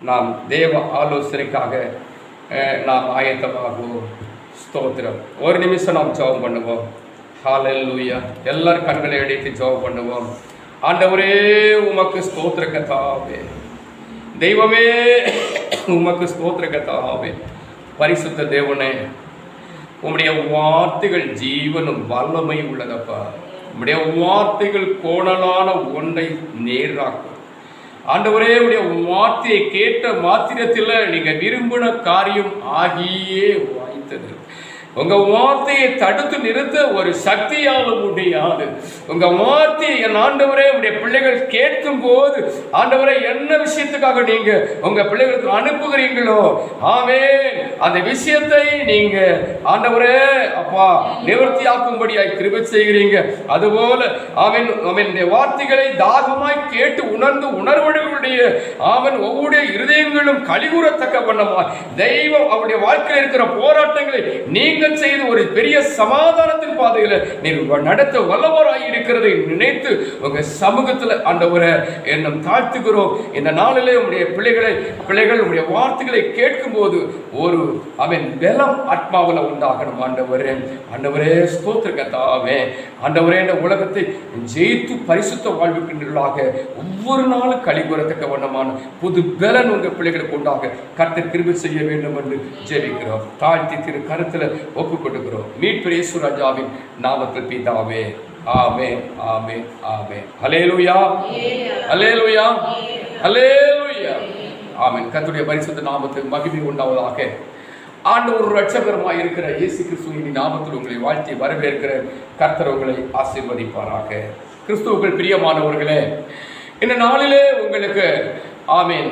நாம் தேவ ஆலோசனைக்காக நாம் ஆயத்தமாகுவோம். ஸ்தோத்திரம். ஒரு நிமிஷம் நாம் ஜெபம் பண்ணுவோம். ஹல்லேலூயா. எல்லாரும் கண்களை அடைத்து ஜெபம் பண்ணுவோம். ஆண்டவரே, உமக்கு ஸ்தோத்திர கர்த்தாவே, தெய்வமே உமக்கு ஸ்தோத்திர கர்த்தாவே, பரிசுத்த தேவனே, உம்முடைய வார்த்தைகள் ஜீவனும் வல்லமை உள்ளதப்பா. உம்முடைய வார்த்தைகள் கோணலான ஒன்றை நேராக்கும். ஆண்டவரே, உடைய வார்த்தையை கேட்ட மாத்திரத்தில் நீங்க விரும்பின காரியம் ஆகியே வாய்த்தது. உங்க வார்த்தையை தடுத்து நிறுத்த ஒரு சக்தியால முடியாது. உங்க வார்த்தையை என் ஆண்டவரே உடைய பிள்ளைகள் கேட்கும் போது, ஆண்டவரே என்ன விஷயத்துக்காக நீங்க உங்க பிள்ளைகளுக்கு அனுப்புகிறீங்களோ, ஆமென், அந்த விஷயத்தை நீங்க ஆண்டவரே அப்பா நிவர்த்தியாக்கும்படியாய் கிருபை செய்கிறீங்க. அதுபோல ஆமென் ஆமென் வார்த்தைகளை தாகமாய் கேட்டு உணர்ந்து உணர்வுடைய ஆமென் ஒவ்வொரு இருதயங்களும் கலிகூறத்தக்க வண்ணமாய் தெய்வம் அவருடைய வாழ்க்கையில் இருக்கிற போராட்டங்களை நீங்க செய்து ஒரு பெரிய சமாதானத்தின் பாதையில் நீர் நடத்த வல்லவராய் இருக்கிறதை நினைத்து உங்க சமூகத்தில் ஆண்டவரே என்னும் தாழ்த்துகிறோம். இந்த நாளிலே உங்களுடைய பிள்ளைகள் உங்களுடைய வார்த்தைகளை கேட்கும் போது ஒரு அவன் பலம் ஆத்மாவில் உண்டாகணும். ஆண்டவரே ஸ்தோத்திர கர்த்தாவே, ஆண்டவரே இந்த உலகத்தை ஜெயித்து பரிசுத்த வாழ்வுக்கின்றதாக ஒவ்வொரு நாளும் கலிகூறத்தக்க வண்ணமான புது பலன் உங்க பிள்ளைகளுக்கு உண்டாக கர்த்தர் கிருபை செய்ய வேண்டும் என்று ஜெபிக்கிறோம். தாழ்த்தி திரு கருத்துல ஒப்பு கொடுக்கிறோம். மீட்பர் இயேசு ராஜாவின் நாமத்தில் பிதாவே, ஆமென், ஆமென், ஆமென். ஹல்லேலூயா, ஹல்லேலூயா, ஹல்லேலூயா, ஆமென். கர்த்தருடைய பரிசுத்த நாமத்துக்கு மகிமை உண்டாவதாக. ஆண்டவர் இரட்சகருமாய் இருக்கிற இயேசு கிறிஸ்துவின் நாமத்தில் உங்களை வாழ்த்தி வரவேற்கிற கர்த்தர் உங்களை ஆசீர்வதிப்பாராக. கிறிஸ்துவுக்குள் பிரியமானவர்களே, இந்த நாளிலே உங்களுக்கு ஆமென்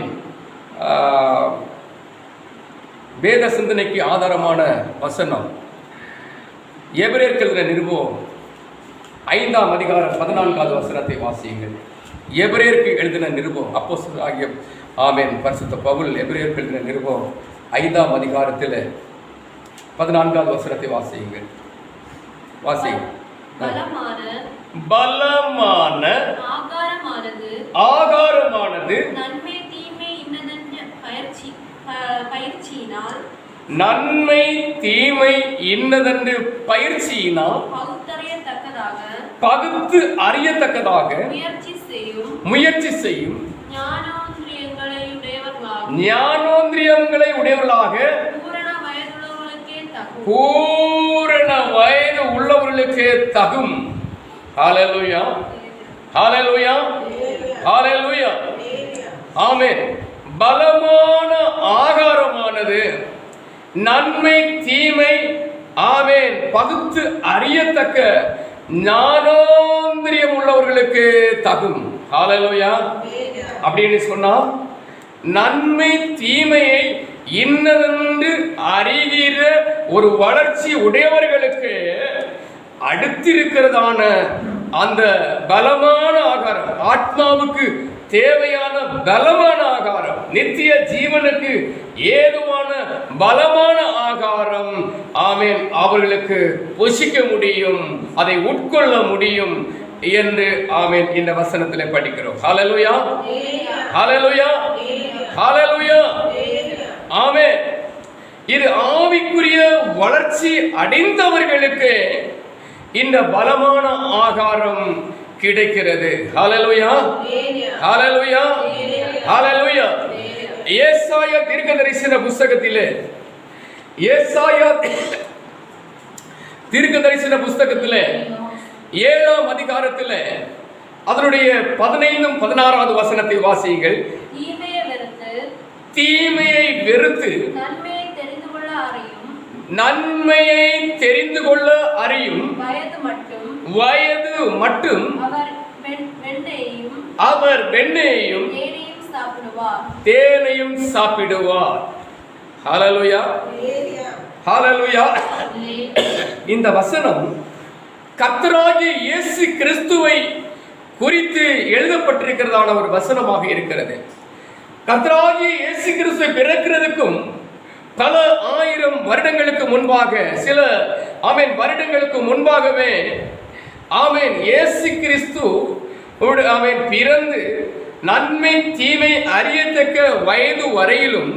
வேத சிந்தனைக்கு ஆதாரமான வசனம் எபிரேயருக்கு எழுதின நிருபம் 5ஆம் அதிகாரம் 14வது வசனத்தை வாசியுங்கள். எபிரேயருக்கு எழுதின நிருபம் அப்போஸ்தலனாகிய ஆமென் பரிசுத்த பவுல் எபிரேயருக்கு எழுதின நிருபம் 5ஆம் அதிகாரத்தில் 14வது வசனத்தை வாசியுங்கள். வாசியுங்கள். பலமான ஆகாரமானது நன்மை தீமை இன்னதென்று பயிற்சியினால் பகுத்து அறியத்தக்கதாக முயற்சி செய்யும் ஞானோந்திரியங்களை உடையவர்களாக பூரண வயது உள்ளவர்களுக்கே தகும். ஹல்லேலூயா, ஹல்லேலூயா, ஹல்லேலூயா, ஆமென். பலமான ஆகாரமானது நன்மை தீமை ஆமென் பகுத்து அறியத்தக்க ஞானோந்திரியம் உள்ளவர்களுக்கு தகும். ஹல்லேலூயா. அப்படின்னு சொன்னா நன்மை தீமையை இன்னதென்று அறிகிற ஒரு வளர்ச்சி உடையவர்களுக்கு அடுத்திருக்கிறதான அந்த பலமான ஆகாரம், ஆத்மாவுக்கு தேவையான பலமான ஆகாரம், நித்திய ஜீவனுக்கு ஏதுவான பலமான ஆகாரம் ஆமென் அவர்களுக்கு புசிக்க முடியும், அதை உட்கொள்ள முடியும் என்று ஆமென் இந்த வசனத்தில் படிக்கிறோம். ஹல்லேலூயா, ஹல்லேலூயா, ஹல்லேலூயா, ஆமென். இது ஆவிக்குரிய வளர்ச்சி அடைந்தவர்களுக்கு இந்த பலமான ஆகாரம் கிடைக்கிறது. ஹல்லேலூயா, ஹல்லேலூயா, ஹல்லேலூயா. ஏசாயா தீர்க்கதரிசன புத்தகத்திலே ஏசாயா தீர்க்கதரிசன புத்தகத்திலே 7ஆம் அதிகாரத்திலே அதனுடைய 15 16வது வசனத்தை வாசியுங்கள். தீமையை வெறுத்து நன்மையை தெரிந்து கொள்ள அறியும் வயது மட்டும் அவர் வெண்ணெயையும் தேனையும் சாப்பிடுவார். ஹல்லேலூயா, ஹல்லேலூயா. இந்த வசனம் கர்த்தராகிய இயேசு கிறிஸ்துவை குறித்து எழுதப்பட்டிருக்கிறதான ஒரு வசனமாக இருக்கிறது. கர்த்தராகிய இயேசு கிறிஸ்துவை பிறக்கிறதுக்கும் பல ஆயிரம் வருடங்களுக்கு முன்பாக, சில ஆமென் வருடங்களுக்கு முன்பாகவே ஆமென் இயேசு கிறிஸ்து ஆமென் பிறந்து நன்மை தீமை அறியத்தக்க வயது வரையிலும்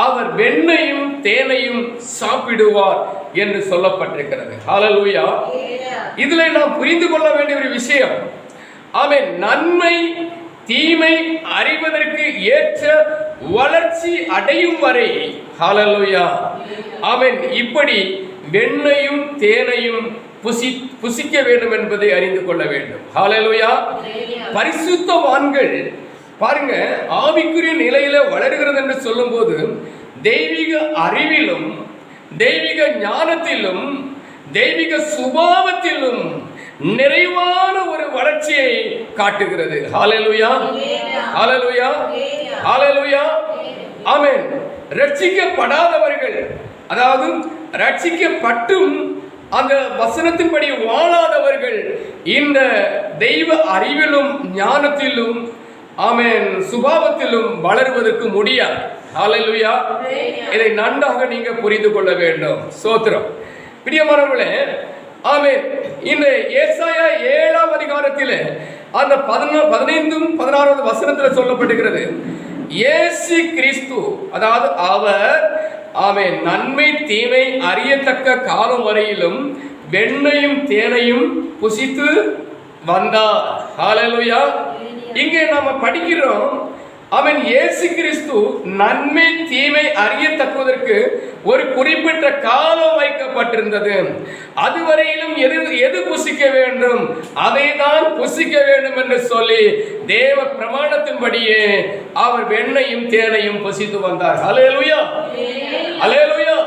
அவர் வெண்ணையும் தேனையும் சாப்பிடுவார் என்று சொல்லப்பட்டிருக்கிறது. ஹல்லேலூயா. இதுல நாம் புரிந்து கொள்ள வேண்டிய ஒரு விஷயம், ஆமென், நன்மை தீமை அறிவதற்கு ஏற்ற வளர்ச்சி அடையும் வரை, ஹல்லேலூயா, ஆமென், இப்படி வெண்ணையும் தேனையும் புசிக்க வேண்டும் என்பதை அறிந்து கொள்ள வேண்டும். ஹல்லேலூயா. பரிசுத்தவான்கள் பாருங்க, ஆவிக்குரிய நிலையில வளர்கிறது என்று சொல்லும் போது தெய்வீக அறிவிலும் தெய்வீக ஞானத்திலும் தெய்வீக சுபாவத்திலும் நிறைவான ஒரு வளர்ச்சியை காட்டுகிறது. ஹல்லேலூயா, ஹல்லேலூயா, ஹல்லேலூயா, ஆமென். ரட்சிக்கப்படாதவர்கள், அதாவது ரட்சிக்கப்பட்டும் அந்த வசனத்தின்படி வாழாதவர்கள் இந்த தெய்வ அறிவிலும் ஞானத்திலும், ஆமென், சுபாவத்திலும் வளருவதற்கு முடியாது. ஹல்லேலூயா. இதை நன்றாக நீங்க புரிந்து கொள்ள வேண்டும். ஸ்தோத்திரம். பிரியமானவர்களே, ஆமென், இந்த ஏசாயா 7ஆம் அதிகாரத்திலே அந்த 15 16வது வசனத்தில் சொல்லப்பட்டிருக்கிறது, இயேசு கிறிஸ்து, அதாவது அவர், ஆமென், நன்மை தீமை அறியத்தக்க காலம் வரையிலும் வெண்ணையும் தேனையும் புசித்து வந்தார். ஹல்லேலூயா. இங்கே நாம படிக்கிறோம், அவன் இயேசு கிறிஸ்து நன்மை தீமை அறியத்தக்குவதற்கு ஒரு குறிப்பிட்ட காலம் வைக்கப்பட்டிருந்தது. அதுவரையிலும் எது புசிக்க வேண்டும் அதை தான் புசிக்க வேண்டும் என்று சொல்லி தேவ பிரமாணத்தின்படியே அவர் வெண்ணையும் தேனையும் புசித்து வந்தார். ஹல்லேலூயா, ஹல்லேலூயா.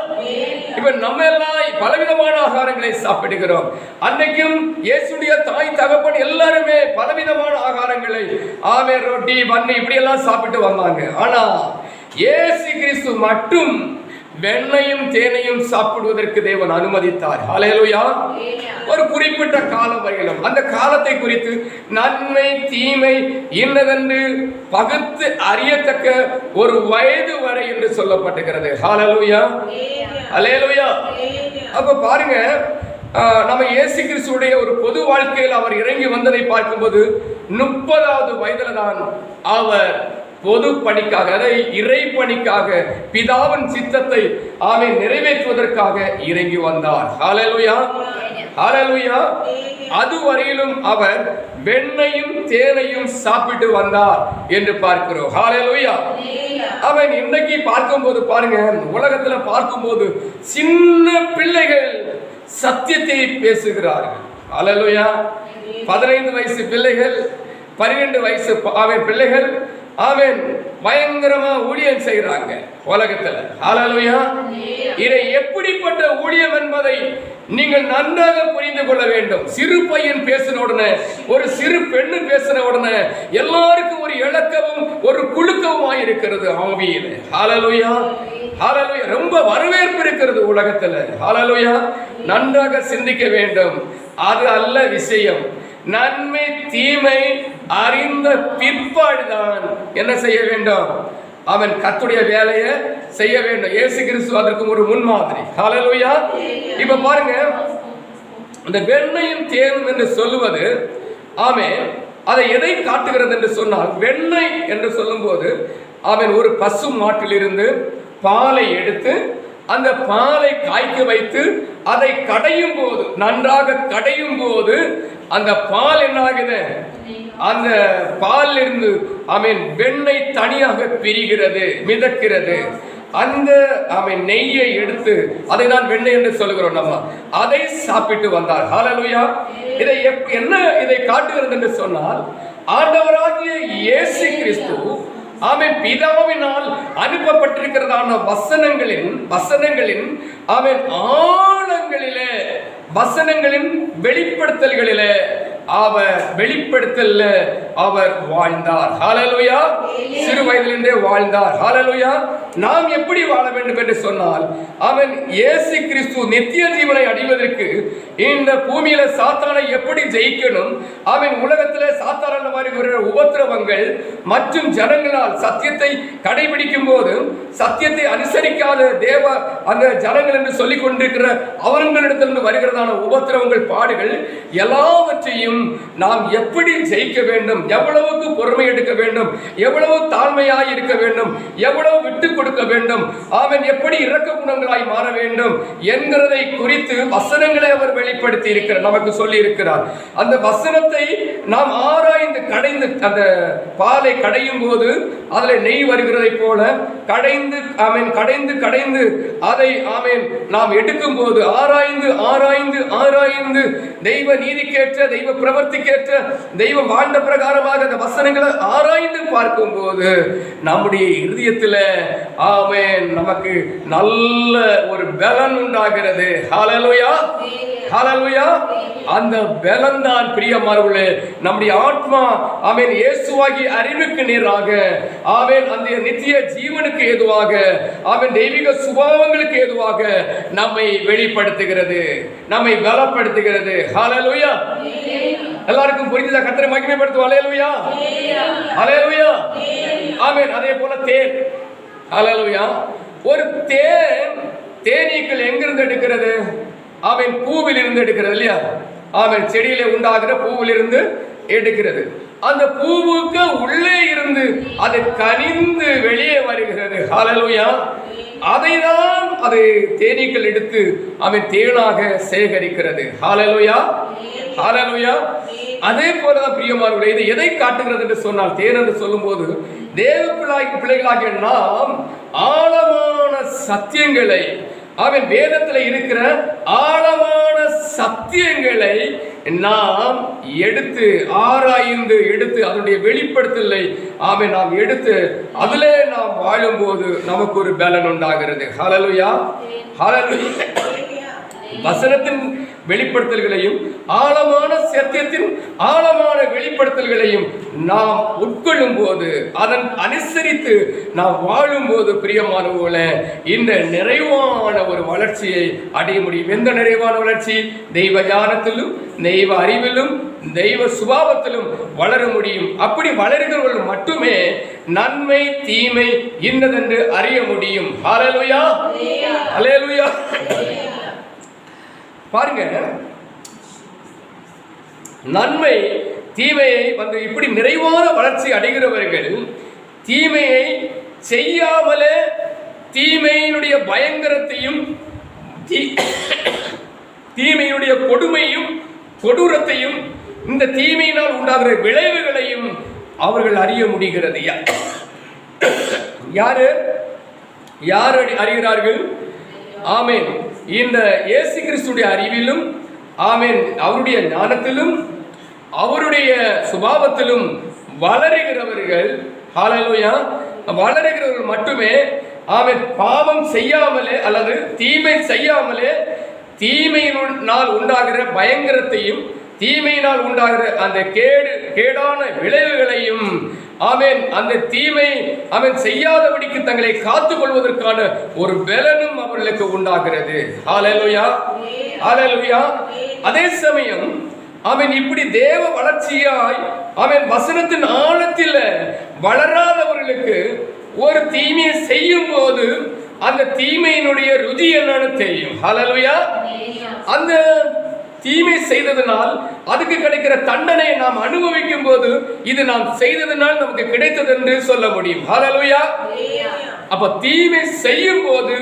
இப்ப நம்ம எல்லாம் பலவிதமான ஆகாரங்களை சாப்பிடுகிறோம். அன்னைக்கும் இயேசுடைய தாய் தகப்பன் எல்லாருமே பலவிதமான ஆகாரங்களை, ஆமென், ரொட்டி பன்னு இப்படி எல்லாம் சாப்பிட்டு வந்தாங்க. ஆனா இயேசு கிறிஸ்து மட்டும் வெண்ணையும் தேனையும் சாப்பிடுவதற்கு தேவன் அனுமதித்தார். ஹல்லேலூயா. ஒரு குறிப்பிட்ட காலம் வரையிலும், அந்த காலத்தை குறித்து நன்மை தீமை இன்னதென்று பகுத்து அறியத்தக்க ஒரு வயது வரை என்று சொல்லப்பட்டிருக்கிறது. ஹல்லேலூயா, ஹல்லேலூயா. அப்ப பாருங்க, நம்ம இயேசு கிறிஸ்துடைய ஒரு பொது வாழ்க்கையில் அவர் இறங்கி வந்ததை பார்க்கும்போது 30வது வயதுல தான் அவர் பொது பணிக்காக, அதை இறை பணிக்காக, பிதாவின் சித்தத்தை ஆமென் நிறைவேற்றுவதற்காக இறங்கி வந்தார். ஹல்லேலூயா, ஹல்லேலூயா. அதுவரையிலும் அவர் வெண்ணையும் தேனையும் சாப்பிட்டு வந்தார் என்று பார்க்கிறோம். ஹல்லேலூயா. அவன் இன்னைக்கு பார்க்கும்போது பாருங்க, உலகத்துல பார்க்கும்போது சின்ன பிள்ளைகள் சத்தியத்தை பேசுகிறார்கள். ஹல்லேலூயா. 15 வயசு பிள்ளைகள், 12 வயசு அவன் பிள்ளைகள், அவன் பயங்கரமா ஊழியம் செய்கிறாங்க உலகத்துல. ஹல்லேலூயா. இதை எப்படிப்பட்ட ஊழியம் என்பதை நீங்கள் நன்றாக புரிந்து கொள்ள வேண்டும். சிறு பையன் பேசின உடனே, ஒரு சிறு பெண்ணு பேசின உடனே எல்லாருக்கும் ஒரு இலக்கமும் ஒரு குலுக்கமும் இருக்கிறது ஆவியில. ஹல்லேலூயா, ஹல்லேலூயா. ரொம்ப வரவேற்பு இருக்கிறது உலகத்துல. ஹல்லேலூயா. நன்றாக சிந்திக்க வேண்டும். அது அல்ல விஷயம். நன்மை தீமை அறிந்த பிற்பாடுதான் என்ன செய்ய வேண்டும்? அவன் கர்த்தருடைய வேலையை செய்ய வேண்டும். இயேசு கிறிஸ்து அதற்கு ஒரு முன்மாதிரி. ஹல்லேலூயா. இப்ப பாருங்க, இந்த வெண்ணையும் தேனும் என்று சொல்லுவது, ஆமென், அதை எதை காட்டுகிறது என்று சொன்னால், வெண்ணெய் என்று சொல்லும்போது அவன் ஒரு பசு மாட்டிலிருந்து பாலை எடுத்து அந்த பாலை காய்க்க வைத்து அதை கடையும் போது, நன்றாக கடையும் போது அந்த பால் என்ன ஆகுது? அந்த பாலில் இருந்து ஆமென் வெண்ணெய் தனியாக பிரிகிறது, மிதக்கிறது. அந்த ஆமென் நெய்யை எடுத்து, அதை தான் வெண்ணெய் என்று சொல்லுகிறோம் நம்ம, அதை சாப்பிட்டு வந்தார். ஹல்லேலூயா. இதை காட்டுகிறது என்று சொன்னால், ஆண்டவராகிய இயேசு கிறிஸ்து ஆமென் பிதாவினால் அனுப்பப்பட்டிருக்கிறதான வசனங்களின் ஆமென் ஆழங்களிலே, வசனங்களின் வெளிப்படுத்தல்களிலே அவர் வாழ்ந்தார். ஹல்லேலூயா. சிறு வயதிலிருந்தே வாழ்ந்தார். ஹல்லேலூயா. நாம் எப்படி வாழ வேண்டும் என்று சொன்னால், அவன் இயேசு கிறிஸ்து நித்திய ஜீவனை அடைவதற்கு இந்த பூமியில சாத்தானை எப்படி ஜெயிக்கணும், அவன் உலகத்திலே சாத்தான மாதிரி வருகிற உபத்திரவங்கள் மற்றும் ஜனங்களால் சத்தியத்தை கடைபிடிக்கும் போது சத்தியத்தை அனுசரிக்காத தேவ அந்த ஜனங்கள் என்று சொல்லிக் கொண்டிருக்கிற அவர்களிடத்திலிருந்து வருகிறதான உபத்திரவங்கள், பாடுகள் எல்லாவற்றையும் நாம் எப்படி ஜெயிக்க வேண்டும், எவ்வளவுக்கு பொறுமை எடுக்க வேண்டும், எவ்வளவு தாழ்மையாய் இருக்க வேண்டும், எவ்வளவு விட்டு கொடுக்க வேண்டும், ஆமென், எப்படி இரக்க குணங்களாய் மாற வேண்டும் என்கிறதை குறித்து வசனங்களை அவர் வெளிப்படுத்தி இருக்கிறார், நமக்கு சொல்லி இருக்கிறார். அந்த வசனத்தை நாம் ஆராய்ந்து கடைந்து, அந்த பாலை கடையும் போது அதில் நெய் வருகிறதை போல கடைந்து, ஆமென், கடைந்து கடைந்து அதை, ஆமென், நாம் எடுக்கும் போது ஆராய்ந்து ஆராய்ந்து ஆராய்ந்து தெய்வ நீதிக்கேற்ற, தெய்வ பிரவர்த்திக்கேற்ற, தெய்வம் வாழ்ந்த பிரகாரமாக அந்த வசனங்களை ஆராய்ந்து பார்க்கும் போது நம்முடைய இருதயத்தில், ஆமென், நமக்கு நல்ல ஒரு பலன் உண்டாகிறது. ஹல்லேலூயா, ஹல்லேலூயா. அந்த பலன் தான் பிரியமானவர்களே நம்முடைய ஆத்மா, ஆமென், இயேசுவாகி அறிவுக்கு நேராக, ஆமென், அந்த நித்திய ஜீவனுக்கு ஏதுவாக, ஆமென், தெய்வீக சுபாவங்களுக்கு ஏதுவாக நம்மை வெளிப்படுத்துகிறது, நம்மை பலப்படுத்துகிறது. ஹல்லேலூயா. எல்லாருக்கும் புரிஞ்சதா? கர்த்தரை மகிமைப்படுத்துவோம். ஹல்லேலூயா, ஹல்லேலூயா, ஆமென். அதே போல தேன், ஹல்லேலூயா. ஒரு தேனீக்கள் எங்கிருந்து எடுக்கிறது? ஆமென், பூவில் இருந்து எடுக்கிறது இல்லையா? ஆமென், செடியிலே உண்டாகிற பூவில் இருந்து எடுக்கிறது. அந்த பூவுக்கு உள்ளே இருந்து அது கனிந்து வெளியே வருகிறது. ஹல்லேலூயா. அதை தான் அது தேனீக்கள் எடுத்து அவன் தேனாக சேகரிக்கிறது. ஹல்லேலூயா, ஹல்லேலூயா. அதே போலதான் பிரியமானவர்களே, இது எதை காட்டுகிறது என்று சொன்னால், தேன் என்று சொல்லும் போது தேவ பிள்ளைகளாகிய நாம் ஆழமான சத்தியங்களை, அவன் வேதத்தில் இருக்கிற ஆழமான சத்தியங்களை நாம் எடுத்து ஆராய்ந்து எடுத்து அதனுடைய வெளிப்படுத்தலை, ஆமென், நாம் எடுத்து அதிலே நாம் வாழும்போது நமக்கு ஒரு பலன் உண்டாகிறது. ஹல்லேலூயா, ஹல்லேலூயா. வசனத்தின் வெளிப்படுத்தல்களையும் ஆழமான சத்தியத்தின் ஆழமான வெளிப்படுத்தல்களையும் நாம் உட்கொள்ளும் போது, அதன் அனுசரித்து நாம் வாழும் போது பிரியமானவர்களே, இந்த நிறைவான ஒரு வளர்ச்சியை அடைய முடியும். எந்த நிறைவான வளர்ச்சி? தெய்வ ஞானத்திலும், தெய்வ அறிவிலும், தெய்வ சுபாவத்திலும் வளர முடியும். அப்படி வளர்கிறவர்கள் மட்டுமே நன்மை தீமை இன்னதென்று அறிய முடியும். ஹல்லேலூயா, ஹல்லேலூயா. பாருங்க, நன்மை தீமையை இப்படி நிறைவான வளர்ச்சி அடைகிறவர்கள் தீமையை செய்யாமலே தீமையினுடைய பயங்கரத்தையும் தீமையினுடைய கொடுமையும் கொடூரத்தையும் இந்த தீமையினால் உண்டாகிற விளைவுகளையும் அவர்கள் அறிய முடிகிறது. யார் அறிகிறார்கள்? ஆமென், இந்த இயேசு கிறிஸ்துடைய அறிவிலும், ஆமென், அவருடைய ஞானத்திலும் அவருடைய சுபாவத்திலும் வளருகிறவர்கள். ஹல்லேலூயா. வளருகிறவர்கள் மட்டுமே, ஆமென், பாவம் செய்யாமலே அல்லது தீமை செய்யாமலே தீமையினால் உண்டாகிற பயங்கரத்தையும் தீமையினால் உண்டாகிற அந்த கேடான விளைவுகளையும், ஆமென், அந்த தீமை அவன் செய்யாதபடிக்கு தங்களை காத்துக் கொள்வதற்கான ஒரு பலனும் அவர்களுக்கு உண்டாகிறது. ஹல்லேலூயா, ஹல்லேலூயா. அதே சமயம் அவன் இப்படி தேவ வளர்ச்சியாய் அவன் வசனத்தின் ஆழத்தில் வளராதவர்களுக்கு ஒரு தீமையை செய்யும் போது அந்த தீமையினுடைய ருசி என்னன்னு தெரியும். ஹல்லேலூயா. அந்த தீமை செய்ததனால் அதுக்கு கிடைக்கிற தண்டனை நாம் அனுபவிக்கும் போது இது நாம் செய்ததனால் நமக்கு கிடைத்தது என்று சொல்ல முடியும். ஹல்லேலூயா. அப்ப தீமை செய்யும் போது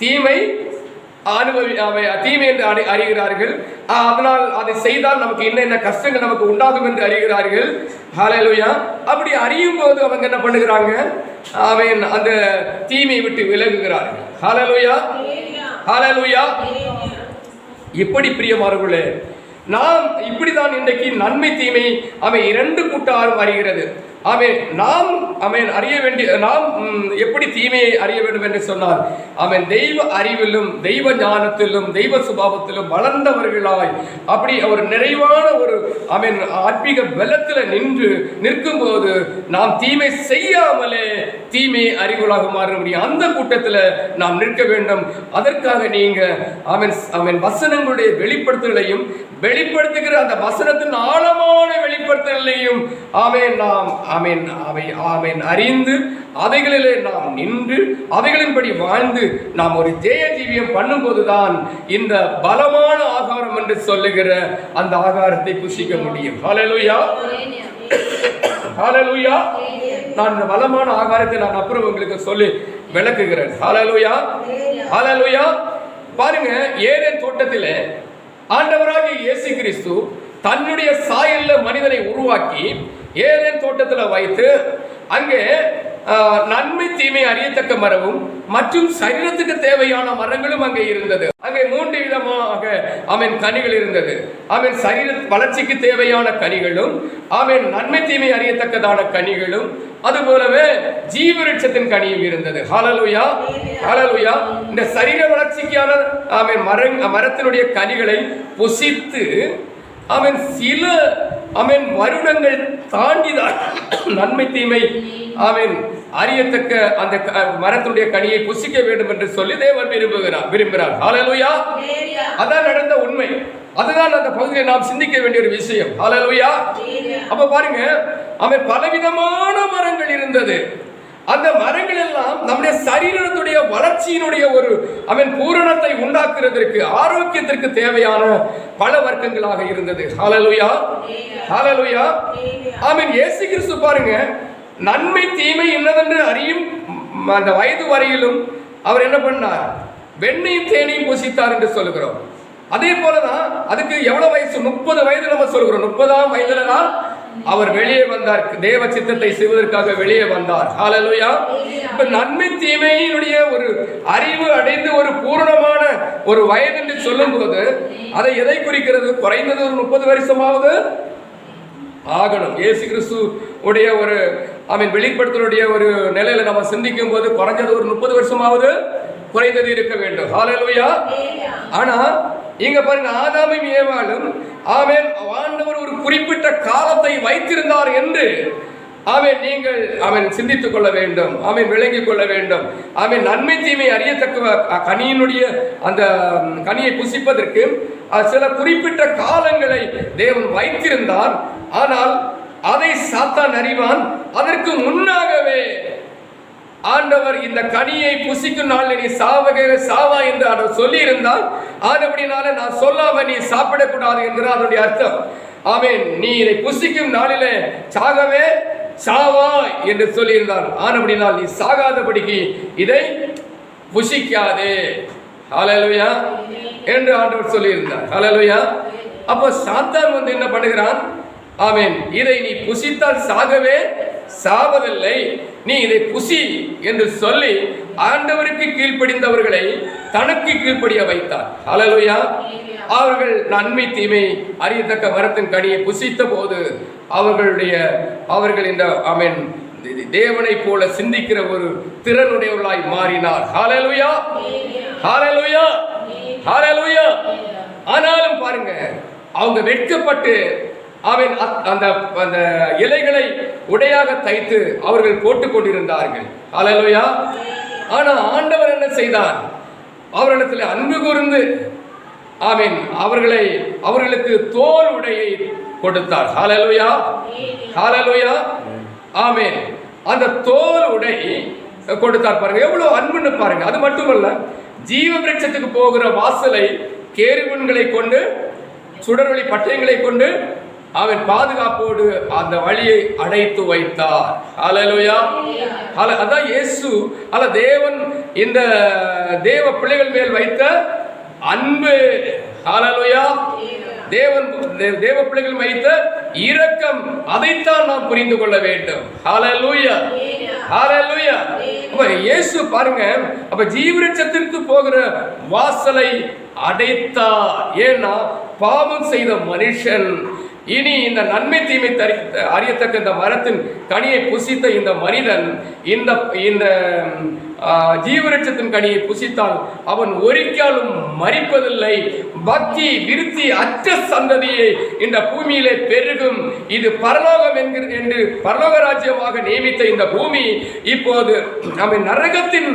தீமை தீமை என்று அறிகிறார்கள். அதனால் அதை செய்தால் நமக்கு என்னென்ன கஷ்டங்கள் நமக்கு உண்டாகும் என்று அறிகிறார்கள். ஹல்லேலூயா. அப்படி அறியும் போது அவங்க என்ன பண்ணுகிறாங்க? அவன் அந்த தீமையை விட்டு விலகுகிறார்கள். ஹல்லேலூயா, ஹல்லேலூயா. இப்படி பிரியமானவர்களே, நாம் இப்படிதான் இன்றைக்கு நன்மை தீமை அவன் இரண்டு கூட்டாரும் அறிகிறது. நாம் அறிய வேண்டிய, நாம் எப்படி தீமையை அறிய வேண்டும் என்று சொன்னால், அவன் தெய்வ அறிவிலும் தெய்வ ஞானத்திலும் தெய்வ சுபாவத்திலும் வளர்ந்தவர்களாய் அப்படி ஒரு நிறைவான ஒரு ஆத்மீக பலத்தில் நிற்கும் போது நாம் தீமை செய்யாமலே தீமை அறிவுகளாக மாற முடியும். அந்த கூட்டத்தில் நாம் நிற்க வேண்டும். அதற்காக நீங்க அவன் வசனங்களுடைய வெளிப்படுத்தலையும் வெளிப்படுத்துகிற அந்த வசனத்தின் ஆழமான வெளிப்படுத்தலையும் நாம் அறிந்து அவைகளிலே நாம் நின்று அவைகளின்படி வாழ்ந்து நாம் ஒரு ஜெய ஜீவியம் பண்ணும் போதுதான் இந்த பலமான ஆகாரம் என்று சொல்லுகிற அந்த ஆகாரத்தை புசிக்க முடியும். ஹல்லேலூயா, ஹalleluya. நான் இந்த வளமான ஆகாரத்தை நான் அப்புறம் உங்களுக்கு சொல்லி விளக்குகிறேன். ஹalleluya, ஹalleluya. பாருங்க, ஏதேன் தோட்டத்திலே ஆண்டவராகிய இயேசு கிறிஸ்து தன்னுடைய சாயல்ல மனிதனை உருவாக்கி ஏதேன் தோட்டத்தில் வைத்து அங்கே நன்மை தீமை அறியத்தக்க மரமும் மற்றும் சரீரத்துக்கு தேவையான மரங்களும் அங்கே இருந்தது. அங்கே 3 விதமாக கனிகள் இருந்தது. சரீர வளர்ச்சிக்கு தேவையான கனிகளும் நன்மை தீமை அறியத்தக்கதான கனிகளும் அதுபோலவே ஜீவவிருட்சத்தின் கனியும் இருந்தது. ஹalleluya, ஹalleluya. இந்த சரீர வளர்ச்சிக்கான மரத்தினுடைய கனிகளை புசித்து சில வருடங்கள் தாண்டிதான் நன்மை தீமை அறியத்தக்க அந்த மரத்துடைய கனியை புசிக்க வேண்டும் என்று சொல்லி தேவன் விரும்புகிறார். ஹalleluya. அதான் நடந்த உண்மை. அதுதான் அந்த பகுதியை நாம் சிந்திக்க வேண்டிய ஒரு விஷயம். ஹalleluya. அப்ப பாருங்க, பலவிதமான மரங்கள் இருந்தது. அந்த மரங்கள் எல்லாம் நம்முடைய சரீரத்துடைய வளர்ச்சியினுடைய ஒரு பூரணத்தை உண்டாக்குறதற்கு ஆரோக்கியத்திற்கு தேவையான பல வர்க்கங்களாக இருந்தது. ஹalleluya, ஹalleluya. இயேசு கிறிஸ்து பாருங்க, நன்மை தீமை என்னதென்று அறியும் அந்த வயது வரையிலும் அவர் என்ன பண்ணார்? வெண்ணையும் தேனையும் புசித்தார் என்று சொல்லுகிறோம். அதே போலதான் அதுக்கு எவ்வளவு வயசு? 30 வயது நம்ம சொல்கிறோம். 30ஆம் வயதுல தான் அவர் வெளியே வந்தார், தேவ சித்தத்தை செய்வதற்காக வெளியே வந்தார். ஹalleluya. இப்ப நன்மை தீமையினுடைய ஒரு அறிவு அடைந்து ஒரு பூரணமான ஒரு வயது என்று சொல்லும் போது அதை எதை குறிக்கிறது? குறைந்தது ஒரு 30 வருஷமாவது ஆகணும். இயேசு கிறிஸ்து உடைய ஒரு வெளிப்படுத்தலுடைய ஒரு நிலையில நம்ம சிந்திக்கும் போது குறைஞ்சது ஒரு 30 வருஷமாவது குறைந்தது இருக்க வேண்டும். ஹalleluya. ஆனா இங்க பாருங்க, ஆதாமும் ஏவாளும் ஆண்டவர் ஒரு குறிப்பிட்ட காலத்தை வைத்திருந்தார் என்று நீங்கள் சிந்தித்துக் கொள்ள வேண்டும், விளங்கிக் கொள்ள வேண்டும். நன்மை தீமை அறியத்தக்க கனியினுடைய அந்த கனியை புசிப்பதற்கு சில குறிப்பிட்ட காலங்களை தேவன் வைத்திருந்தார். ஆனால் அதை சாத்தான் அறிவான். அதற்கு முன்னாகவே ஆண்டவர் இந்த கனியை புசிக்கும் நாள் நீ சாவா என்று அவர் சொல்லி இருந்தால், ஆனபடினால நான் சொல்லாம நீ சாப்பிடக்கூடாது என்று அதனுடைய அர்த்தம். நீ இதை புசிக்கும் நாளிலே சாகவே சாவா என்று சொல்லியிருந்தார். ஆனபடினால் நீ சாகாதபடிக்கு இதை புசிக்காதே, ஹalleluya என்று ஆண்டவர் சொல்லியிருந்தார். ஹalleluya. அப்போ சாத்தான் என்ன பண்ணுகிறான்? இதை நீ புசித்தால் சாகவே சாவதில்லை, நீ இதை புசி என்று சொல்லி ஆண்டவருக்கு கீழ்ப்படிந்தவர்களை தனக்கு கீழ்ப்படிய வைத்தார். ஹalleluya. அவர்கள் நன்மை தீமை அறியத்தக்க மரத்தின் கனியை புசித்த போது அவர்கள் இந்த தேவனை போல சிந்திக்கிற ஒரு திறனுடையவர்களாய் மாறினார். ஹalleluya, ஹalleluya, ஹalleluya. ஆனாலும் பாருங்க, அவங்க வெட்கப்பட்டு அந்த இலைகளை உடையாக தைத்து அவர்கள் போட்டுக் கொண்டிருந்தார்கள். ஹalleluya. ஆனா ஆண்டவர் என்ன செய்தார்? அவர்களிடத்தில் அன்பு கூர்ந்து அவர்களுக்கு தோல் உடையை கொடுத்தார். ஹalleluya, ஹalleluya. அந்த தோல் உடை கொடுத்தார். பாருங்க எவ்வளவு அன்புன்னு பாருங்க. அது மட்டுமல்ல, ஜீவ விருட்சத்துக்கு போகிற வாசலை கேருபீன்களை கொண்டு, சுடர்வழி பட்டயங்களை கொண்டு பாதுகாப்போடு அந்த வழியை அடைத்து வைத்தார். ஹalleluya. அதான் இயேசு தேவன் இந்த தேவ பிள்ளைகள் மேல் வைத்த அன்பு. ஹalleluya. தேவ பிள்ளைகள் வைத்த இரக்கம், அதைத்தான் நாம் புரிந்து கொள்ள வேண்டும். ஹalleluya, ஹalleluya. இயேசு பாருங்க, அப்ப ஜீவவிருட்சத்திற்கு போகிற வாசலை அடைத்தார். ஏன்னா பாவம் செய்த மனுஷன் இனி இந்த நன்மை தீமை அறியத்தக்க இந்த மரத்தின் கனியை புசித்த இந்த மனிதன் இந்த ஜீவவிருட்சத்தின் கனியை புசித்தால் அவன் ஒரிக்காலும் மரிப்பதில்லை. பக்தி விருத்தி அற்ற சந்ததியை இந்த பூமியிலே பெருகும். இது பரலோகம் என்று பரலோக ராஜ்யமாக நியமித்த இந்த பூமி இப்போது நரகத்தின்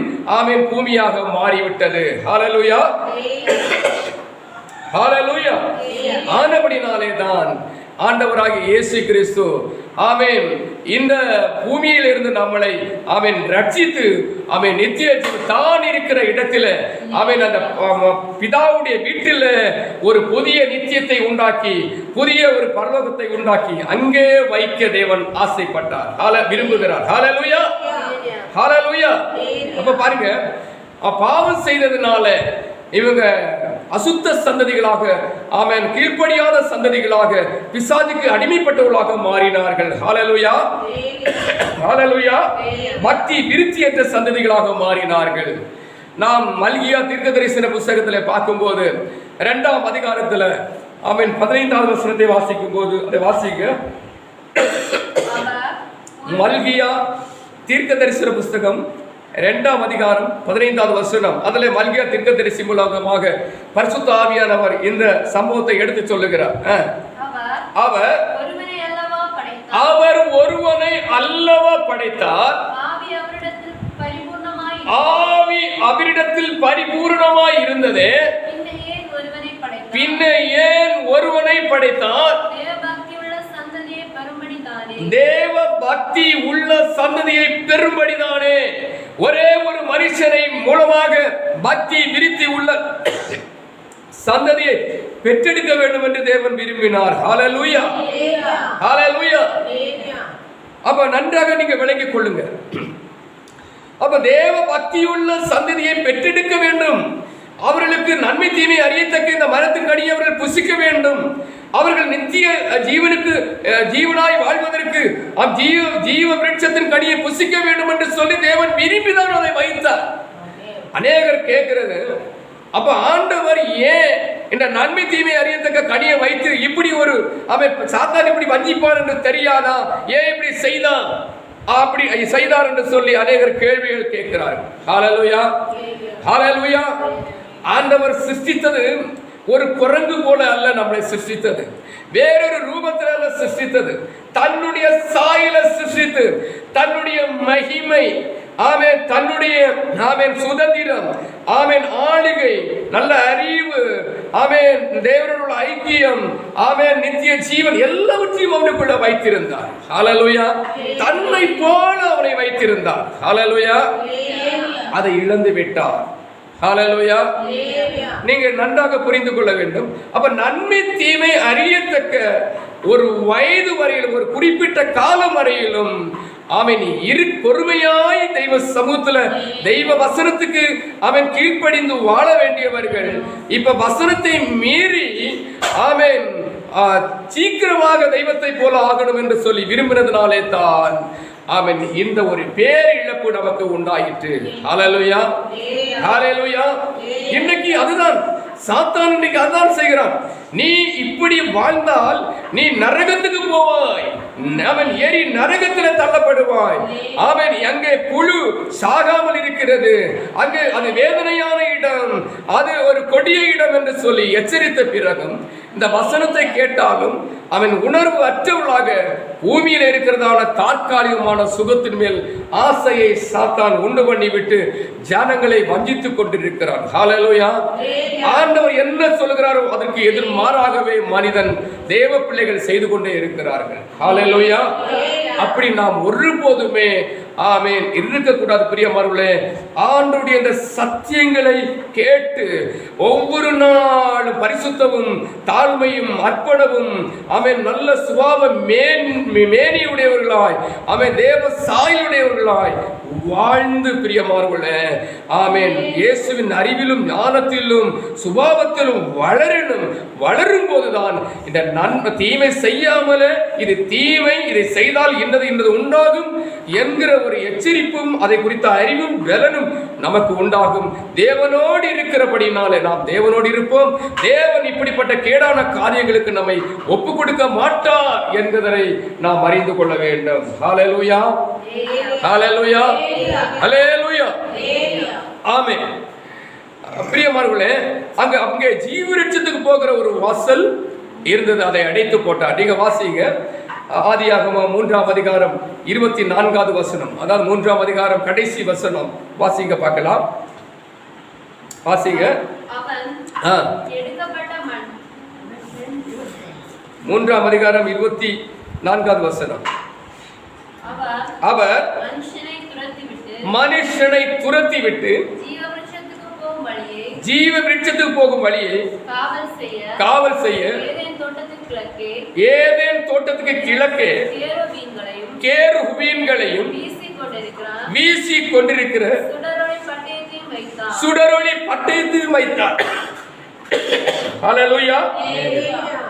பூமியாக மாறிவிட்டது. ஹalleluya, ஹalleluya. ஆனபடினாலே தான் ஆண்டவராகிய இயேசு கிறிஸ்து ஆமென் இந்த பூமியில் இருந்து நம்மளை ஆமென் ரட்சித்து ஆமென் நித்திய தான் இருக்கிற இடத்துல ஆமென் அந்த பிதாவுடைய வீட்டில் ஒரு புதிய நித்தியத்தை உண்டாக்கி புதிய ஒரு பரலோகத்தை உண்டாக்கி அங்கே வைக்க தேவன் ஆசைப்பட்டார், விரும்புகிறார். ஹல்லேலூயா, ஹல்லேலூயா. அப்ப பாருங்க, பாவம் செய்ததுனால இவங்க அசுத்த சந்ததிகளாக ஆமென் கீழ்ப்படியாத சந்ததிகளாக பிசாசுக்கு அடிமைப்பட்டவர்களாக மாறினார்கள். ஹல்லேலூயா, ஹல்லேலூயா. பக்தி விருத்தியற்ற சந்ததிகளாக மாறினார்கள். நாம் மல்கியா தீர்க்கதரிசன புத்தகத்தில் பார்க்கும்போது 2ஆம் அதிகாரத்தில் ஆமென் 15வது வசனத்தை வாசிக்கும் போது அதை வாசிக்க, மல்கியா தீர்க்கதரிசன புத்தகம் 2ஆம் அதிகாரம் 15வது வசனம். அதில் மல்கியா தீர்க்கதரிசி மூலமாக பரிசுத்த ஆவியானவர் இந்த சம்பவத்தை எடுத்து சொல்லுகிறார். அவர் ஒருவனை அல்லவா படைத்தார், ஆவி அவரிடத்தில் பரிபூர்ணமாய் இருந்தது, பின்ன ஏன் ஒருவனை படைத்தார்? தேவ பக்தி உள்ள சந்ததியை பெறும்படிதானே. ஒரே ஒரு மனுஷனை மூலமாக பக்தி விருத்தி உள்ள சந்ததியை பெற்றெடுக்க வேண்டும் என்று தேவன் விரும்பினார். ஹல்லேலூயா, ஹல்லேலூயா. அப்ப நன்றாக நீங்க விளங்கிக் கொள்ளுங்க. அப்ப தேவ பக்தியுள்ள சந்ததியை பெற்றெடுக்க வேண்டும். அவர்களுக்கு நன்மை தீமை அறியத்தக்க இந்த மரத்தின் கனியை அவர்கள் புசிக்க வேண்டும். அவர்கள் நித்திய ஜீவனுக்கு ஜீவனாய் வாழ்வதற்கு ஜீவ விருட்சத்தின் கனியை புசிக்க வேண்டும் என்று சொல்லி தேவன் விரும்பிதான் அதை வைத்தார். அநேகர் கேட்கிறது, அப்ப ஆண்டவர் ஏன் இந்த நன்மை தீமை அறியத்தக்க கனியை வைத்து இப்படி ஒரு சாத்தான் இப்படி வஞ்சிப்பார் என்று தெரியாதா? ஏன் இப்படி செய்தான், அப்படி செய்தார் என்று சொல்லி அநேகர் கேள்விகள் கேட்கிறார்கள். ஹல்லேலூயா, ஹல்லேலூயா. ஆண்டவர் சிருஷ்டித்தது ஒரு குரங்கு போல அல்ல, நம்மளை சிருஷ்டித்தது வேறொரு ரூபத்தில் அல்ல சிருஷ்டித்தது, தன்னுடைய சாயல சிருஷ்டித்து தன்னுடைய மகிமை ஆமென் தன்னுடைய ஆமென் சுதந்திரம் ஆமென் ஆளுகை நல்ல அறிவு ஆமென் தேவனுடைய ஐக்கியம் ஆமென் நித்திய ஜீவன் எல்லாவற்றையும் அவனுக்குள்ள வைத்திருந்தார். ஹல்லேலூயா. தன்னை போல அவனை வைத்திருந்தார். ஹல்லேலூயா. அதை இழந்து விட்டார். ஹல்லேலூயா. நீங்க நன்றாக புரிந்து கொள்ள வேண்டும். அப்ப நன்மை தீமை அறியத்தக்க ஒரு வயது வரையிலும் ஒரு குறிப்பிட்ட காலம் வரையிலும் ஆமென் பொறுமையாய் தெய்வ சமூகத்துல தெய்வ வசனத்துக்கு அவன் கீழ்ப்படிந்து வாழ வேண்டியவர்கள் இப்ப வசனத்தை மீறி ஆமென் சீக்கிரமாக தெய்வத்தை போல ஆகணும் என்று சொல்லி விரும்பினதுனாலே தான் ஆமென் இந்த ஒரு பேரிழப்பு நமக்கு உண்டாயிற்று. ஹல்லேலூயா, ஹல்லேலூயா. இன்னைக்கு அதுதான் சாத்தான் இன்னைக்கு அதுதான் செய்கிறான். நீ இப்படி வாழ்ந்தால் நீ நரகத்துக்கு போவாய், அவன் ஏறி நரகத்தில் தள்ளப்படுவாய். அவன் அங்கே புழு சாகாமல் இருக்கிறது, அங்கே அது வேதனையான இடம், அது ஒரு கொடிய இடம் என்று சொல்லி எச்சரித்த பிறகும் இந்த வசனத்தை கேட்டாலும் அவன் உணர்வு அற்றவளாக பூமியில் இருக்கிறதான தற்காலிகமான சுகத்தின் மேல் ஆசையை சாத்தான் உண்டு பண்ணிவிட்டு ஜனங்களை வஞ்சித்துக் கொண்டிருக்கிறான். ஹல்லேலூயா. ஆண்டவர் என்ன சொல்கிறாரோ அதற்கு எதிர்மாறாகவே மனிதன் தேவ பிள்ளைகள் செய்து கொண்டே இருக்கிறார்கள். ஹல்லேலூயா. அப்படி நாம் ஒருபோதுமே ஆமென் இருக்கக்கூடாது. பிரியமானவர்களே, ஆண்டவருடைய இந்த சத்தியங்களை கேட்டு ஒவ்வொரு நாளும் பரிசுத்தமும் தாழ்மையும் அர்ப்பணமும் ஆமென் நல்ல சுபாவ மேனியுடையவர்களாய் ஆமென் தேவ சாயலுடையவர்களாய் வாழ்ந்து பிரியமானவர்களே ஆமென் இயேசுவின் அறிவிலும் ஞானத்திலும் சுபாவத்திலும் வளரும் போதுதான் இந்த நன்மை தீமை செய்யாமலே இது தீமை, இதை செய்தால் இன்னது உண்டாகும் என்கிற ஒரு எச்சரிப்பும் அதை குறித்த அறிவும் பலனும் நமக்கு உண்டாகும். தேவனோடு இருக்கிறபடினாலே நாம் தேவனோடு இருப்போம். தேவன் இப்படிப்பட்ட கேடான காரியங்களுக்கு நம்மை ஒப்பு கொடுக்க மாட்டார் என்பதை நாம் அறிந்து கொள்ள வேண்டும். ஹல்லேலூயா, ஹல்லேலூயா, ஹல்லேலூயா. ஆமென். பிரியமானவர்களே, அங்கே ஜீவரட்சத்துக்கு போகிற ஒரு வாசல் இருந்தது, அதை அடைத்து போட்டார். நீங்க வாசிங்க ஆதியாகமம் 3ஆம் அதிகாரம் 24வது வசனம், அதாவது 3ஆம் அதிகாரம் கடைசி வசனம் வாசிங்க, பார்க்கலாம். வாசிங்க. 3ஆம் அதிகாரம் 24வது வசனம். அவர் மனுஷனை துரத்திவிட்டு ஜீவ விருட்சத்துக்கு போகும் வழியை காவல் செய்ய ஏதேன் தோட்டத்துக்கு கிழக்கே கேருபீன்களையும் வீசி கொண்டிருக்கிற சுடரொளி பட்டயத்தையும் வைத்தார். ஹல்லேலூயா.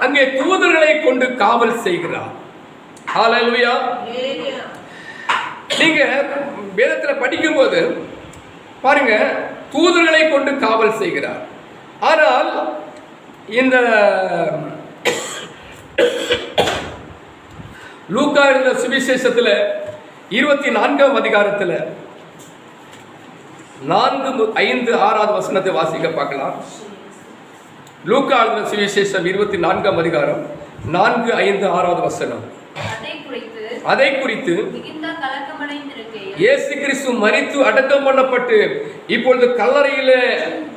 அங்கே தூதர்களை கொண்டு காவல் செய்கிறார். ஹல்லேலூயா. நீங்க வேதத்தில் படிக்கும்போது பாருங்க, தூதர்களை கொண்டு காவல் செய்கிறார். ஆனால் இந்த லூக்கா எழுதின சுவிசேஷத்துல 24ஆம் அதிகாரத்தில் 4, 5, 6வது வசனத்தை வாசிக்க பார்க்கலாம். லூக்கா எழுதின சுவிசேஷம் 24ஆம் அதிகாரம் 4, 5, 6வது வசனம். அதை குறித்து இயேசு கிறிஸ்து மரித்து அடக்கம் பண்ணப்பட்டு இப்பொழுது கல்லறையிலே